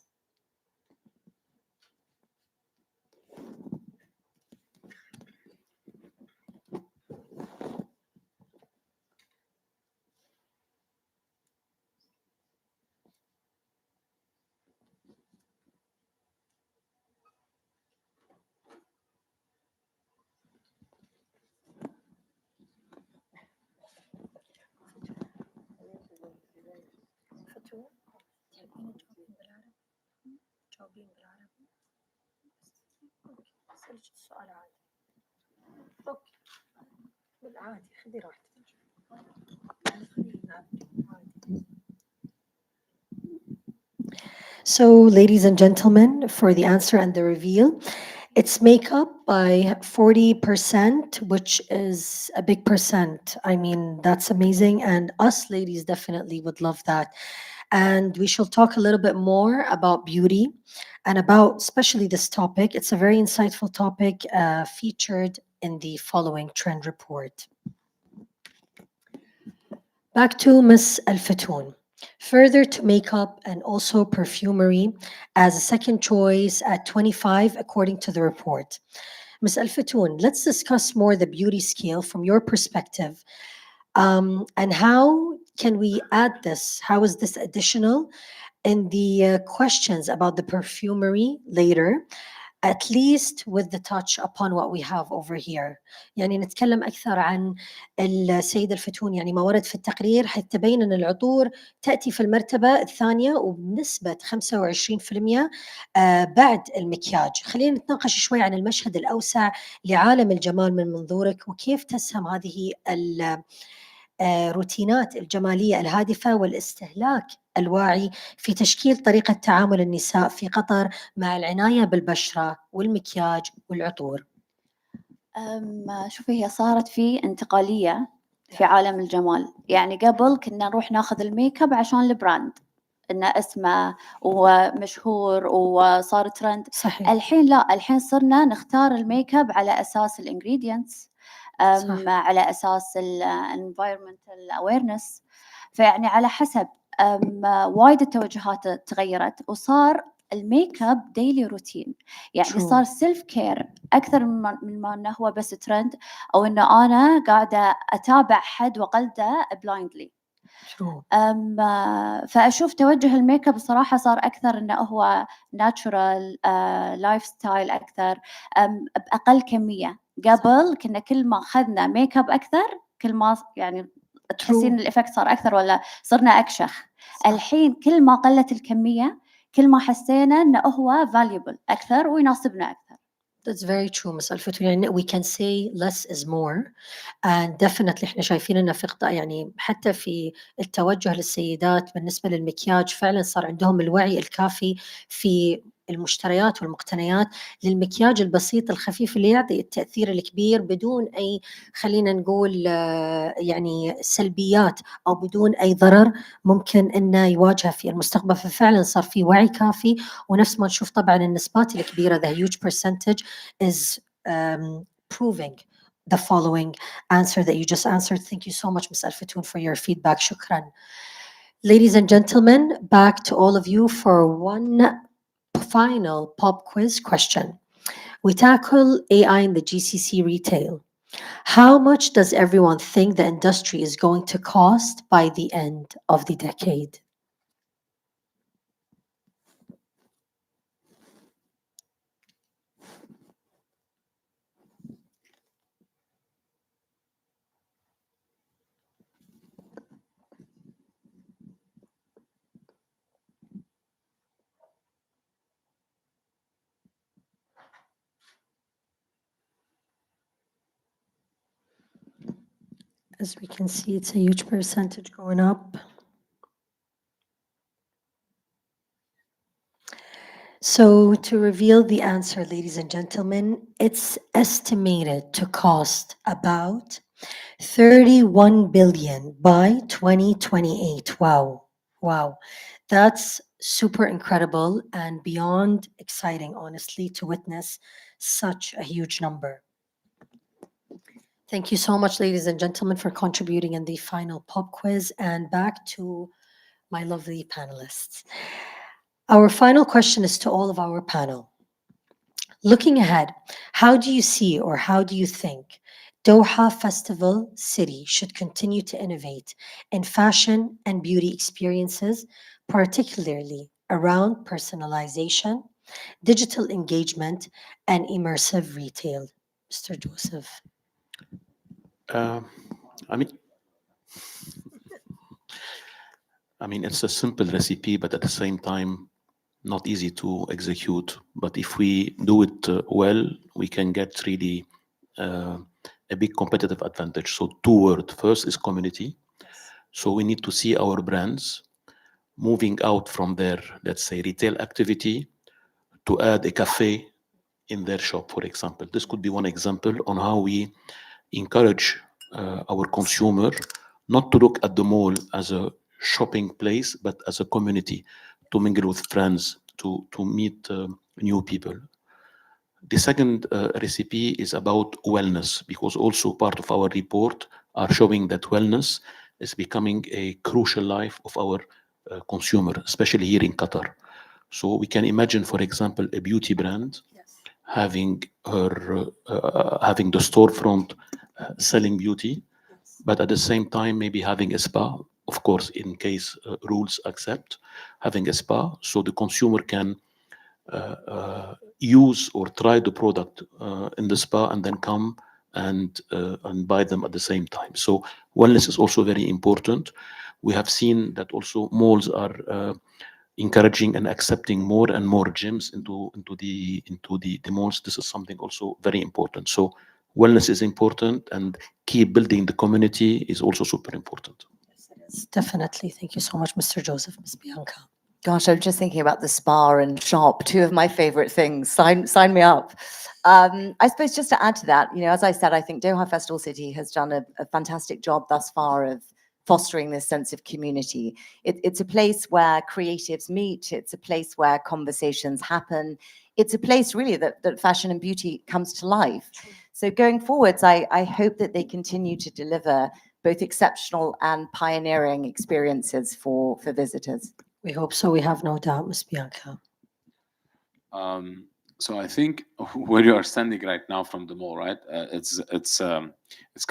So, ladies and gentlemen, for the answer and the reveal, it's makeup by 40%, which is a big percent. I mean, that's amazing. And us ladies definitely would love that. And we shall talk a little bit more about beauty and about especially this topic. It's a very insightful topic featured in the following trend report. Back to Miss Al Fatoon. Further to makeup and also perfumery as a second choice at 25, according to the report. Ms. Al Fatoon, let's discuss more the beauty scale from your perspective. And how can we add this? How is this additional in the questions about the perfumery later? At least with the touch upon what we have over here. يعني نتكلم أكثر عن السيدة الفتون، يعني ما ورد في التقرير حيث تبين أن العطور تأتي في المرتبة الثانية وبنسبة 25% بعد المكياج. خلينا نتناقش شوي عن المشهد الأوسع لعالم الجمال من منظورك وكيف تسهم هذه الروتينات الجمالية الهادفة والاستهلاك الواعي في تشكيل طريقة تعامل النساء في قطر مع العناية بالبشرة والمكياج والعطور. شوفي، هي صارت في انتقالية في عالم الجمال. يعني قبل كنا نروح ناخذ الميك اب عشان البراند انه اسمه ومشهور وصار ترند. صحيح. الحين لا، الحين صرنا نختار الميك اب على اساس الانجريدينتس، على اساس الانفايرمنتال اويرنس. فيعني على حسب وايد التوجهات تغيرت وصار الميك اب ديلي روتين. يعني صار سيلف كير اكثر من ما انه هو بس ترند او انه انا قاعده اتابع حد وقلده بلايندلي. فاشوف توجه الميك اب بصراحه صار اكثر انه هو ناتشورال لايف ستايل اكثر، باقل كميه. قبل كنا كل ما اخذنا ميك اب اكثر كل ما يعني تحسين الإفكت صار أكثر ولا صرنا أكشخ. الحين كل ما قلت الكمية كل ما حسينا إنه هو valuable أكثر ويناسبنا أكثر. That's very true, Ms. Al-Fatoon. يعني we can say less is more, and definitely إحنا شايفين إنه في يعني حتى في التوجه للسيدات بالنسبة للمكياج فعلا صار عندهم الوعي الكافي في المشتريات والمقتنيات للمكياج البسيط الخفيف اللي يعطي التأثير الكبير بدون أي خلينا نقول يعني سلبيات أو بدون أي ضرر ممكن إنه يواجهه في المستقبل. ففعلا صار في وعي كافي، ونفس ما نشوف طبعا النسبات الكبيرة the huge percentage is proving the following answer that you just answered. Thank you so much, Ms. Al-Fatoon, for your feedback. Shukran. Ladies and gentlemen, back to all of you for one final pop quiz question. We tackle AI in the GCC retail. How much does everyone think the industry is going to cost by the end of the decade? As we can see, it's a huge percentage going up. So to reveal the answer, ladies and gentlemen, it's estimated to cost about 31 billion by 2028. Wow. Wow. That's super incredible and beyond exciting, honestly, to witness such a huge number. Thank you so much, ladies and gentlemen, for contributing in the final pop quiz. And back to my lovely panelists. Our final question is to all of our panel. Looking ahead, how do you see or how do you think Doha Festival City should continue to innovate in fashion and beauty experiences, particularly around personalization, digital engagement, and immersive retail? Mr. Joseph. I mean, it's a simple recipe, but at the same time, not easy to execute. But if we do it well, we can get really a big competitive advantage. So two words. First is community. So we need to see our brands moving out from their, let's say, retail activity to add a cafe in their shop, for example. This could be one example on how we encourage our consumer not to look at the mall as a shopping place, but as a community, to mingle with friends, to meet new people. The second recipe is about wellness, because also part of our report are showing that wellness is becoming a crucial life of our consumer, especially here in Qatar. So we can imagine, for example, a beauty brand having having the storefront selling beauty, but at the same time maybe having a spa, of course, in case rules accept, having a spa, so the consumer can use or try the product in the spa and then come and buy them at the same time. So wellness is also very important. We have seen that also malls are encouraging and accepting more and more gyms into the malls. This is something also very important. So wellness is important, and keep building the community is also super important. Yes, it is. Definitely. Thank you so much, Mr. Joseph. Ms. Bianca. Gosh, I'm just thinking about the spa and shop, two of my favorite things. Sign me up. I suppose just to add to that, you know, as I said, I think Doha Festival City has done a fantastic job thus far of fostering this sense of community. It's a place where creatives meet. It's a place where conversations happen. It's a place really that fashion and beauty comes to life. So going forwards, I hope that they continue to deliver both exceptional and pioneering experiences for visitors. We hope so. We have no doubt, Ms. Bianca. So I think where you are standing right now from the mall, right? It's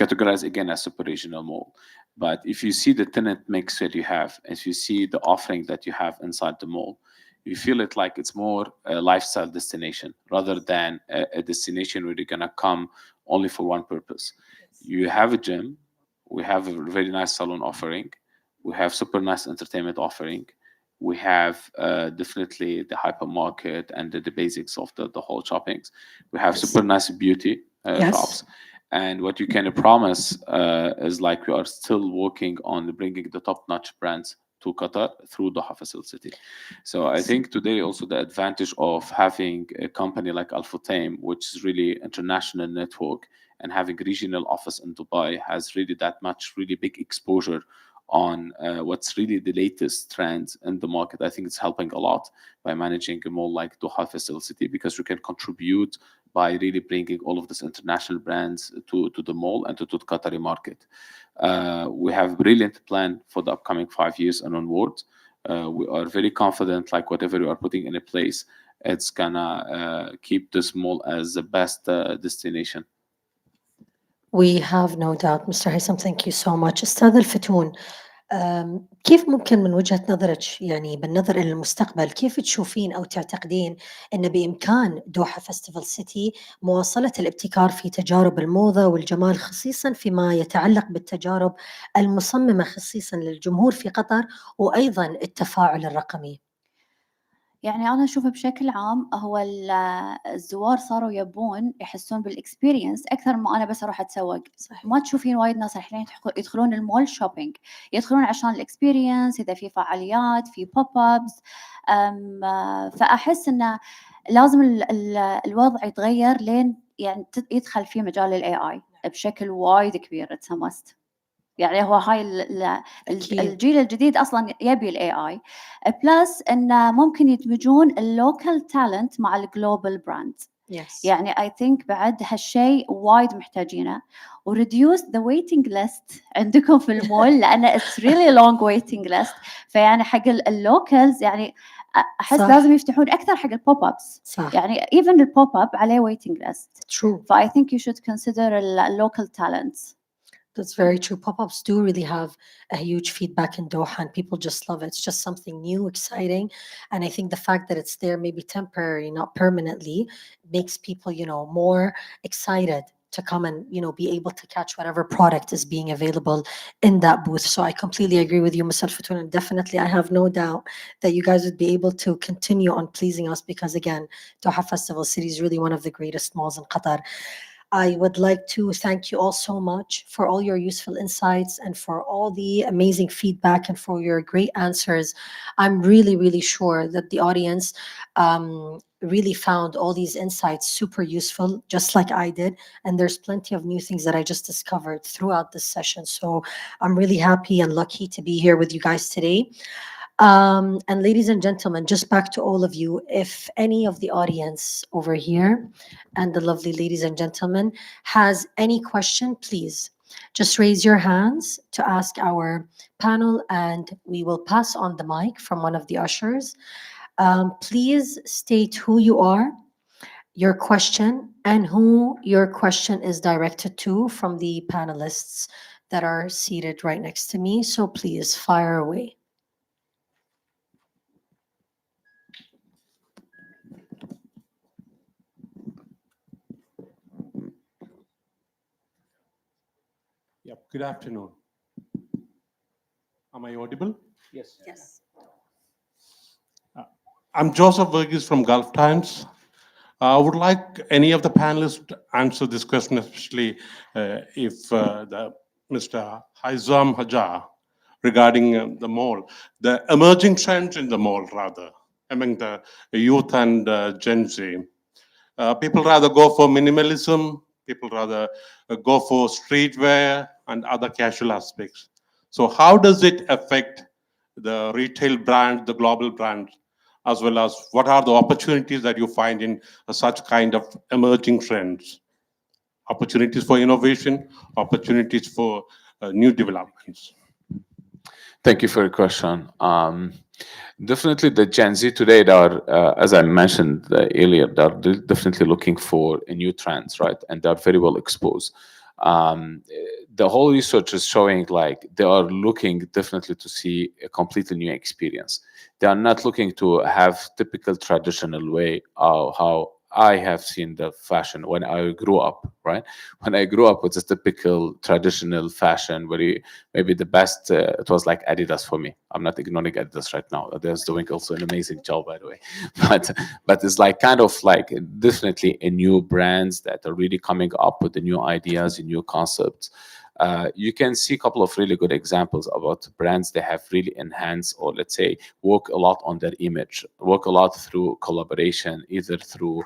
categorized again as super regional mall. But if you see the tenant mix that you have, if you see the offering that you have inside the mall, you feel it like it's more a lifestyle destination rather than a destination where you're gonna come only for one purpose. Yes. You have a gym, we have a very nice salon offering, we have super nice entertainment offering, we have definitely the hypermarket and the basics of the whole shoppings. We have super nice beauty shops. And what you can promise is like we are still working on bringing the top-notch brands to Qatar through Doha Facility. So I think today also the advantage of having a company like Al Futtaim, which is really international network, and having regional office in Dubai has really that much really big exposure on what's really the latest trends in the market. I think it's helping a lot by managing a mall like Doha Facility, because we can contribute by really bringing all of these international brands to the mall and to the Qatari market. We have a brilliant plan for the upcoming 5 years and onward. We are very confident, like whatever we are putting in a place, it's gonna keep this mall as the best destination. We have no doubt. Mr. Haitham, thank you so much. أستاذ الفتون، كيف ممكن من وجهة نظرك، يعني بالنظر إلى المستقبل، كيف تشوفين أو تعتقدين أن بإمكان دوحة فestival سيتي مواصلة الابتكار في تجارب الموضة والجمال، خصيصا فيما يتعلق بالتجارب المصممة خصيصا للجمهور في قطر، وأيضا التفاعل الرقمي؟ يعني أنا أشوف بشكل عام هو الزوار صاروا يبون يحسون بالإكسبيرينس أكثر ما أنا بس أروح أتسوق. صحيح. ما تشوفين وايد ناس الحين يدخلون المول شوبينج، يدخلون عشان الإكسبيرينس، إذا في فعاليات، في بوب أبس. فأحس إنه لازم الوضع يتغير لين يعني يدخل في مجال ال AI بشكل وايد كبير. It's a must. يعني هو هاي أكيد. الجيل الجديد أصلاً يبي ال AI. بلس إنه ممكن يدمجون اللوكال تالنت مع الجلوبال براند. Yes. يعني I think بعد هالشيء وايد محتاجينه. reduce the waiting list عندكم في المول، لأن it's really long waiting list. فيعني حق اللوكالز يعني أحس صح. لازم يفتحون أكثر حق البوب أبس. صح. يعني even البوب أب عليه waiting list. True. I think you should consider local talents. That's very true. Pop-ups do really have a huge feedback in Doha, and people just love it. It's just something new, exciting. And I think the fact that it's there maybe temporary, not permanently, makes people, more excited to come and, be able to catch whatever product is being available in that booth. So I completely agree with you, Mr. Fatun, and definitely I have no doubt that you guys would be able to continue on pleasing us, because again, Doha Festival City is really one of the greatest malls in Qatar. I would like to thank you all so much for all your useful insights and for all the amazing feedback and for your great answers. I'm really, really sure that the audience really found all these insights super useful, just like I did. And there's plenty of new things that I just discovered throughout this session. So I'm really happy and lucky to be here with you guys today. And ladies and gentlemen, just back to all of you, if any of the audience over here and the lovely ladies and gentlemen has any question, please just raise your hands to ask our panel, and we will pass on the mic from one of the ushers. Please state who you are, your question, and who your question is directed to from the panelists that are seated right next to me. So please fire away. Yep, good afternoon. Am I audible? Yes. Yes. I'm Joseph Verghese from Gulf Times. I would like any of the panelists to answer this question, especially if Mr. Haitham Hajar, regarding the mall, the emerging trends in the mall, rather, among the youth and Gen Z. People rather go for minimalism, people rather go for streetwear and other casual aspects. So how does it affect the retail brand, the global brand, as well as what are the opportunities that you find in such kind of emerging trends? Opportunities for innovation, opportunities for new developments. Thank you for your question. Definitely the Gen Z today, they are, as I mentioned earlier, they're definitely looking for new trends, right? And they're very well exposed. The whole research is showing like they are looking definitely to see a completely new experience. They are not looking to have typical traditional way of how I have seen the fashion when I grew up, right? When I grew up with this typical traditional fashion, where maybe the best, it was like Adidas for me. I'm not ignoring Adidas right now. They're doing also an amazing job, by the way. But it's like kind of like definitely a new brands that are really coming up with the new ideas and new concepts. You can see a couple of really good examples about brands that have really enhanced, or let's say work a lot on their image, work a lot through collaboration, either through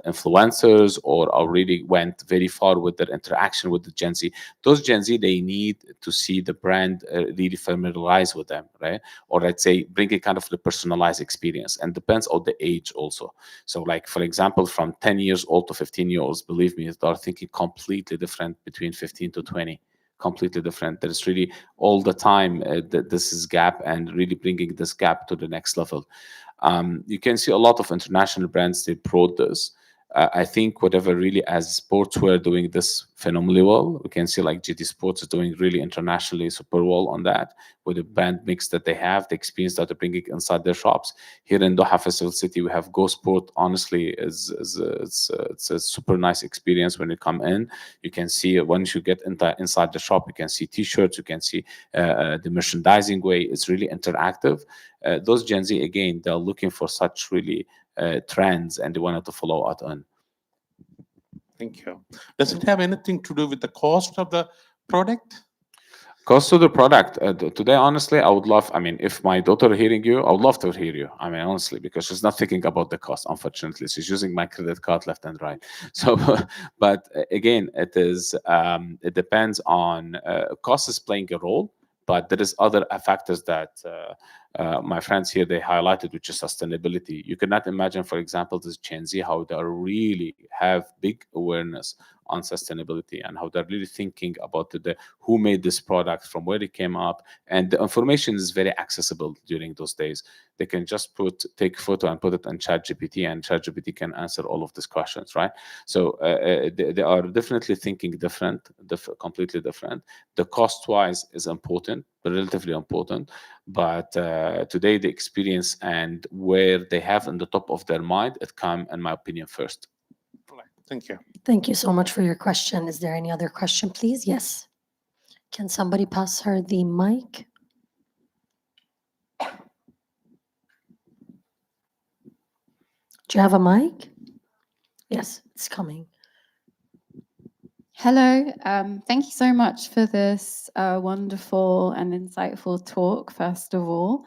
influencers, or really went very far with their interaction with the Gen Z. Those Gen Z, they need to see the brand really familiarize with them, right? Or let's say bring a kind of the personalized experience, and depends on the age also. So like, for example, from 10 years old to 15 years, believe me, they are thinking completely different between 15 to 20, completely different. There's really all the time this is gap, and really bringing this gap to the next level. You can see a lot of international brands, they brought this. I think whatever really, as sportswear doing this phenomenally well, we can see like GT Sports is doing really internationally super well on that, with the brand mix that they have, the experience that they're bringing inside their shops. Here in Doha Festival City, we have Go Sport. Honestly, it's a super nice experience when you come in. You can see once you get inside the shop, you can see T-shirts, you can see the merchandising way. It's really interactive. Those Gen Z, again, they're looking for such really trends, and they wanted to follow out on. Thank you. Does it have anything to do with the cost of the product? Cost of the product. Today, honestly, I would love, I mean, if my daughter hearing you, I would love to hear you. I mean, honestly, because she's not thinking about the cost, unfortunately. She's using my credit card left and right. So, but again, it depends on, cost is playing a role, but there is other factors that my friends here, they highlighted, which is sustainability. You cannot imagine, for example, this Gen Z, how they really have big awareness on sustainability, and how they're really thinking about the who made this product, from where it came up, and the information is very accessible during those days. They can just take a photo and put it on ChatGPT, and ChatGPT can answer all of these questions, right? So they are definitely thinking different, completely different. The cost-wise is important, relatively important, but today the experience and where they have in the top of their mind, it come, in my opinion, first. Thank you. Thank you so much for your question. Is there any other question, please? Yes. Can somebody pass her the mic? Do you have a mic? Yes, it's coming. Hello, thank you so much for this wonderful and insightful talk, first of all.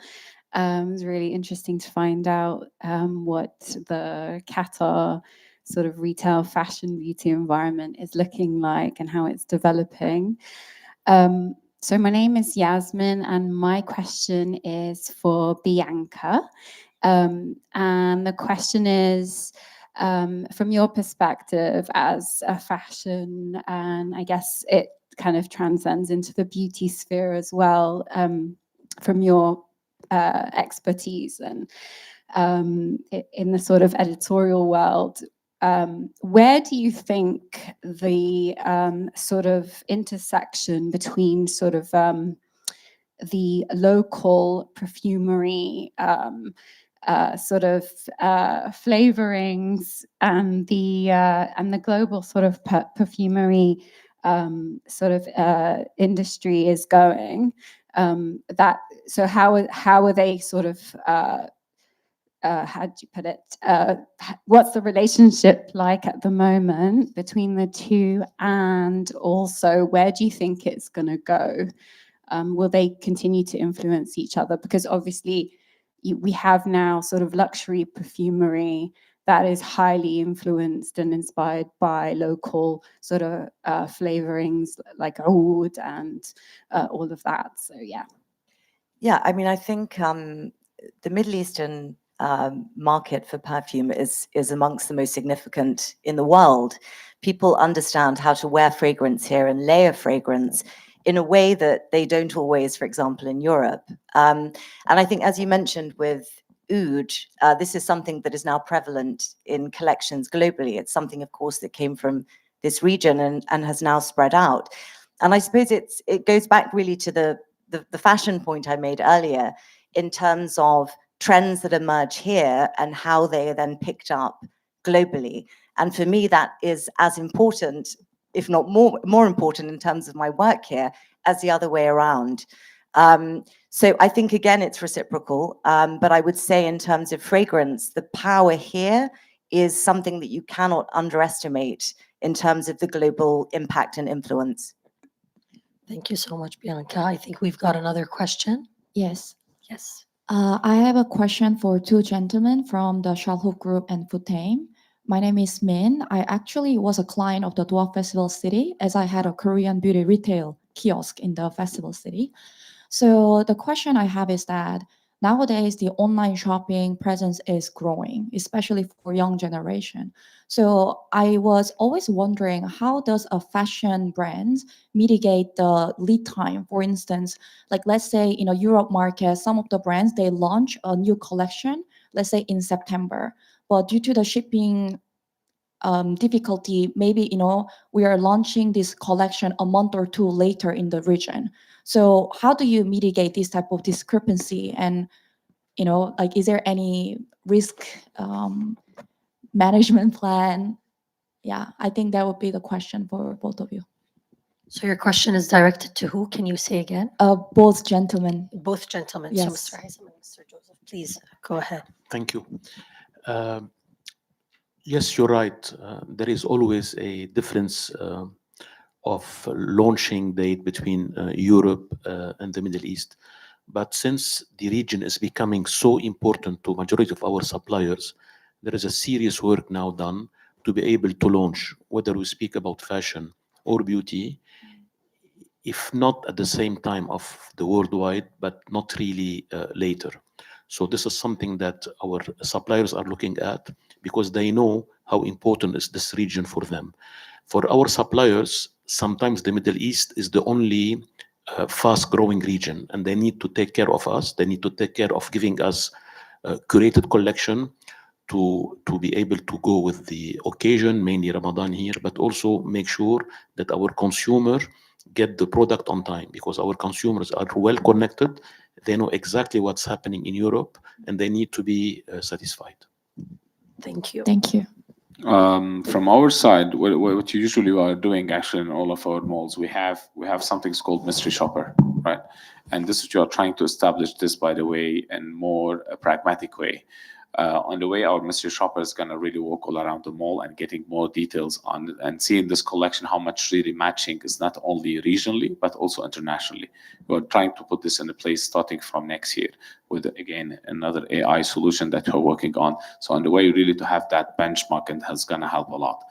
It was really interesting to find out what the Qatar sort of retail fashion beauty environment is looking like and how it's developing. So my name is Yasmin, and my question is for Bianca. And the question is, from your perspective as a fashion, and I guess it kind of transcends into the beauty sphere as well, from your expertise and in the sort of editorial world, where do you think the sort of intersection between sort of the local perfumery sort of flavorings and the global sort of perfumery sort of industry is going? So how are they sort of how do you put it? What's the relationship like at the moment between the two, and also where do you think it's going to go? Will they continue to influence each other? Because obviously we have now sort of luxury perfumery that is highly influenced and inspired by local sort of flavorings like oud and all of that. So yeah. Yeah, I mean, I think the Middle Eastern market for perfume is amongst the most significant in the world. People understand how to wear fragrance here and layer fragrance in a way that they don't always, for example, in Europe. And I think, as you mentioned with oud, this is something that is now prevalent in collections globally. It's something, of course, that came from this region and has now spread out. And I suppose it goes back really to the fashion point I made earlier, in terms of trends that emerge here and how they are then picked up globally. And for me, that is as important, if not more important in terms of my work here, as the other way around. So I think, again, it's reciprocal. But I would say in terms of fragrance, the power here is something that you cannot underestimate in terms of the global impact and influence. Thank you so much, Bianca. I think we've got another question. Yes. Yes. I have a question for two gentlemen from the Shalhoub Group and Foodtame. My name is Min. I actually was a client of the Doha Festival City as I had a Korean beauty retail kiosk in the festival city. So the question I have is that nowadays the online shopping presence is growing, especially for young generation. So I was always wondering, how does a fashion brand mitigate the lead time? For instance, like let's say in a Europe market, some of the brands, they launch a new collection, let's say in September, but due to the shipping difficulty, maybe, we are launching this collection a month or two later in the region. So how do you mitigate this type of discrepancy? And, like, is there any risk management plan? Yeah, I think that would be the question for both of you. So your question is directed to who? Can you say again? Both gentlemen. Both gentlemen. Yes. So Mr. Haitham and Mr. Joseph, please go ahead. Thank you. Yes, you're right. There is always a difference of launching date between Europe and the Middle East. But since the region is becoming so important to majority of our suppliers, there is a serious work now done to be able to launch, whether we speak about fashion or beauty, if not at the same time of the worldwide, but not really later. So this is something that our suppliers are looking at because they know how important is this region for them. For our suppliers, sometimes the Middle East is the only fast-growing region, and they need to take care of us. They need to take care of giving us a curated collection to be able to go with the occasion, mainly Ramadan here, but also make sure that our consumer get the product on time, because our consumers are well connected. They know exactly what's happening in Europe, and they need to be satisfied. Thank you. Thank you. From our side, what you usually are doing actually in all of our malls, we have something called mystery shopper, right? And this is you are trying to establish this, by the way, in more a pragmatic way. On the way, our mystery shopper is going to really walk all around the mall and getting more details on and seeing this collection, how much really matching is not only regionally, but also internationally. We're trying to put this into place starting from next year with, again, another AI solution that we're working on. So on the way, really to have that benchmark, and has going to help a lot.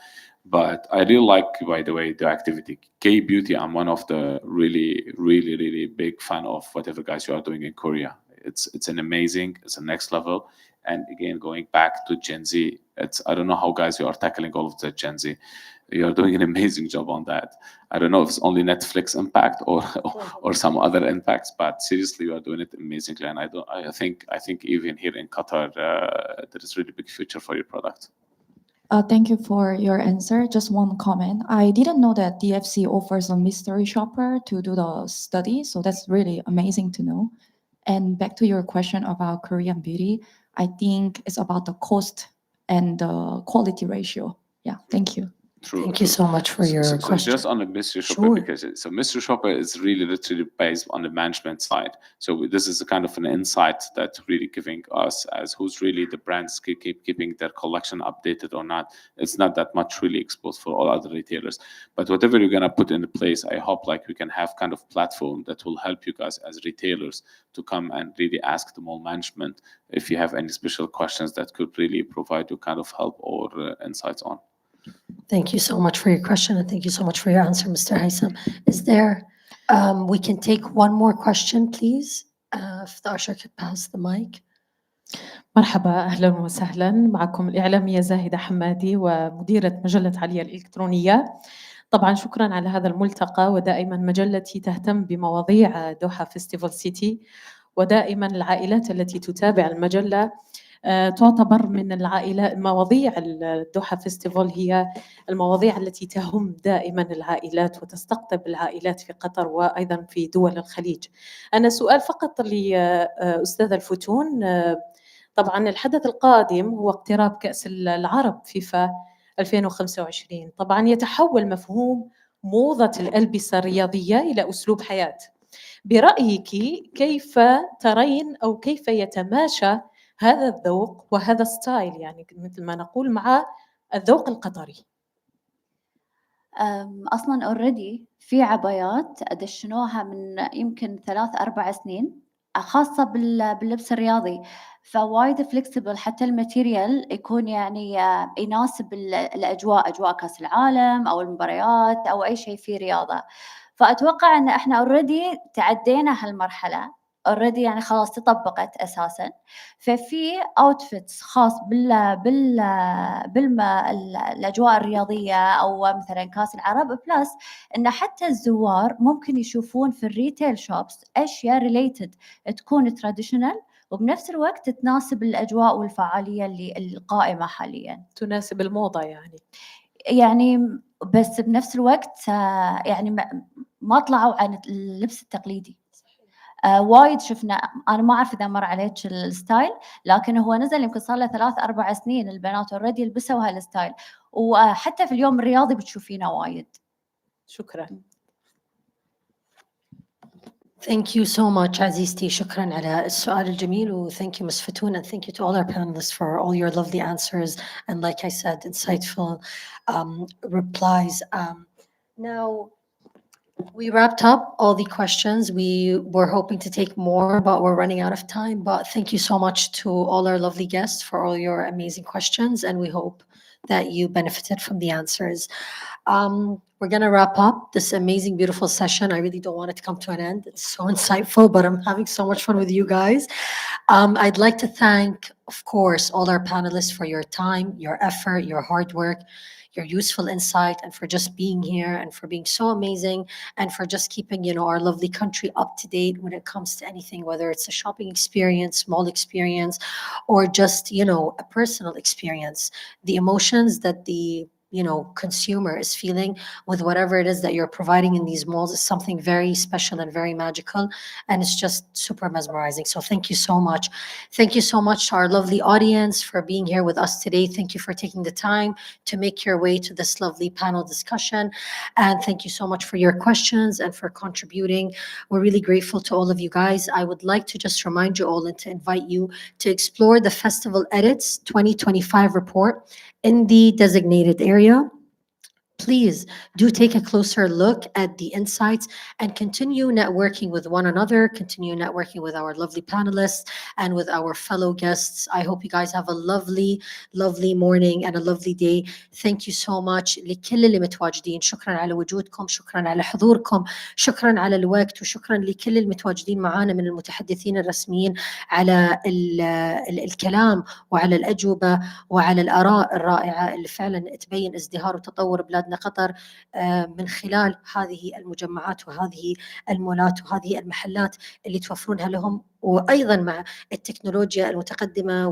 But I really like, by the way, the activity. K-beauty, I'm one of the really big fan of whatever guys you are doing in Korea. It's an amazing, it's a next level. And again, going back to Gen Z, I don't know how guys you are tackling all of the Gen Z. You are doing an amazing job on that. I don't know if it's only Netflix impact or some other impacts, but seriously, you are doing it amazingly. And I think even here in Qatar, there is really big future for your product. Thank you for your answer. Just one comment. I didn't know that DFC offers a mystery shopper to do the study, so that's really amazing to know. And back to your question about Korean beauty, I think it's about the cost and the quality ratio. Yeah, thank you. True. Thank you so much for your So question. just on the mystery shopper, Sure. because mystery shopper is really literally based on the management side. So this is a kind of an insight that's really giving us as who's really the brands keep keeping their collection updated or not. It's not that much really exposed for all other retailers. But whatever you're gonna put in place, I hope like we can have kind of platform that will help you guys as retailers to come and really ask the mall management if you have any special questions that could really provide you kind of help or insights on. Thank you so much for your question, and thank you so much for your answer, Mr. Haitham. Is there, we can take one more question, please, if the usher could pass the mic. مرحبا، أهلا وسهلا. معكم الإعلامية زاهدة حمادي ومديرة مجلة عليا الإلكترونية. طبعا شكرا على هذا الملتقى، ودائما مجلتي تهتم بمواضيع دوحة فيستيفال سيتي، ودائما العائلات التي تتابع المجلة تعتبر من مواضيع الدوحة فيستيفال هي المواضيع التي تهم دائما العائلات وتستقطب العائلات في قطر وأيضا في دول الخليج. أنا سؤال فقط لأستاذ الفتون. طبعا الحدث القادم هو اقتراب كأس العرب فيفا 2025. طبعا يتحول مفهوم موضة الألبسة الرياضية إلى أسلوب حياة. برأيك كيف ترين أو كيف يتماشى هذا الذوق وهذا ستايل، يعني مثل ما نقول مع الذوق القطري. أصلًا already في عبايات دشنوها من يمكن 3 4 سنين، خاصة باللبس الرياضي، فوايد flexible حتى الmaterial يكون يعني يناسب الأجواء، أجواء كأس العالم أو المباريات أو أي شيء فيه رياضة. فأتوقع إن إحنا already تعدينا هالمرحلة، already يعني خلاص تطبقت أساسًا، ففي outfits خاص الأجواء الرياضية أو مثلًا كأس العرب، plus إن حتى الزوار ممكن يشوفون في الretail shops أشياء related تكون traditional وبنفس الوقت تناسب الأجواء والفعالية القائمة حاليًا. تناسب الموضة يعني. يعني بس بنفس الوقت يعني ما طلعوا عن اللبس التقليدي. وايد شفنا، أنا ما أعرف إذا مر عليك الستايل، لكن هو نزل يمكن صار له 3 4 سنين البنات already لبسوا هالستايل، وحتى في اليوم الرياضي بتشوفينه وايد. شكرًا. Thank you so much, عزيزتي. شكرا على السؤال الجميل و thank you, Ms. Fatoon, and thank you to all our panelists for all your lovely answers and, like I said, insightful replies. Now, we wrapped up all the questions. We were hoping to take more, but we're running out of time. But thank you so much to all our lovely guests for all your amazing questions, and we hope that you benefited from the answers. We're going to wrap up this amazing, beautiful session. I really don't want it to come to an end. It's so insightful, but I'm having so much fun with you guys. I'd like to thank, of course, all our panelists for your time, your effort, your hard work, your useful insight, and for just being here and for being so amazing and for just keeping, our lovely country up to date when it comes to anything, whether it's a shopping experience, mall experience, or just, a personal experience. The emotions that the consumer is feeling with whatever it is that you're providing in these malls is something very special and very magical, and it's just super mesmerizing. So thank you so much. Thank you so much to our lovely audience for being here with us today. Thank you for taking the time to make your way to this lovely panel discussion, and thank you so much for your questions and for contributing. We're really grateful to all of you guys. I would like to just remind you all and to invite you to explore the Festival Edits 2025 report in the designated area. Please do take a closer look at the insights and continue networking with one another, continue networking with our lovely panelists and with our fellow guests. I hope you guys have a lovely, lovely morning and a lovely day. Thank you so much لكل اللي متواجدين. شكرا على وجودكم، شكرا على حضوركم، شكرا على الوقت، وشكرا لكل المتواجدين معنا من المتحدثين الرسميين على الكلام وعلى الأجوبة وعلى الآراء الرائعة اللي فعلا تبين ازدهار وتطور بلادنا قطر من خلال هذه المجمعات وهذه المولات وهذه المحلات اللي توفرونها لهم، وأيضا مع التكنولوجيا المتقدمة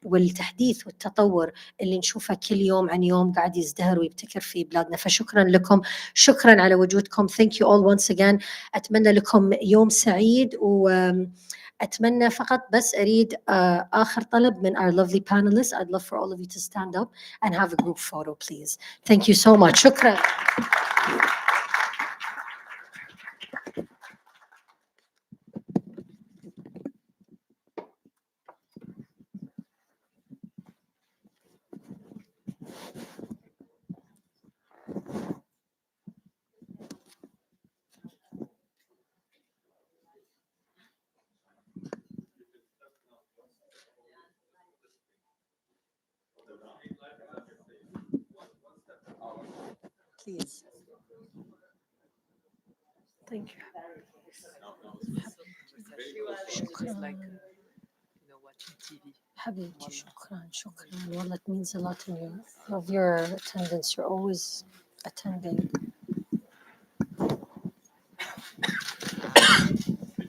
والتحديث والتطور اللي نشوفه كل يوم عن يوم قاعد يزدهر ويبتكر في بلادنا. فشكرا لكم، شكرا على وجودكم. Thank you all once again. أتمنى لكم يوم سعيد، أتمنى فقط بس أريد آخر طلب من our lovely panelists. I'd love for all of you to stand up and have a group photo, please. Thank you so much. شكرا. Please. Thank you. شكرا حبيبتي، شكرا شكرا والله it means a lot to me of your attendance. You're always attending.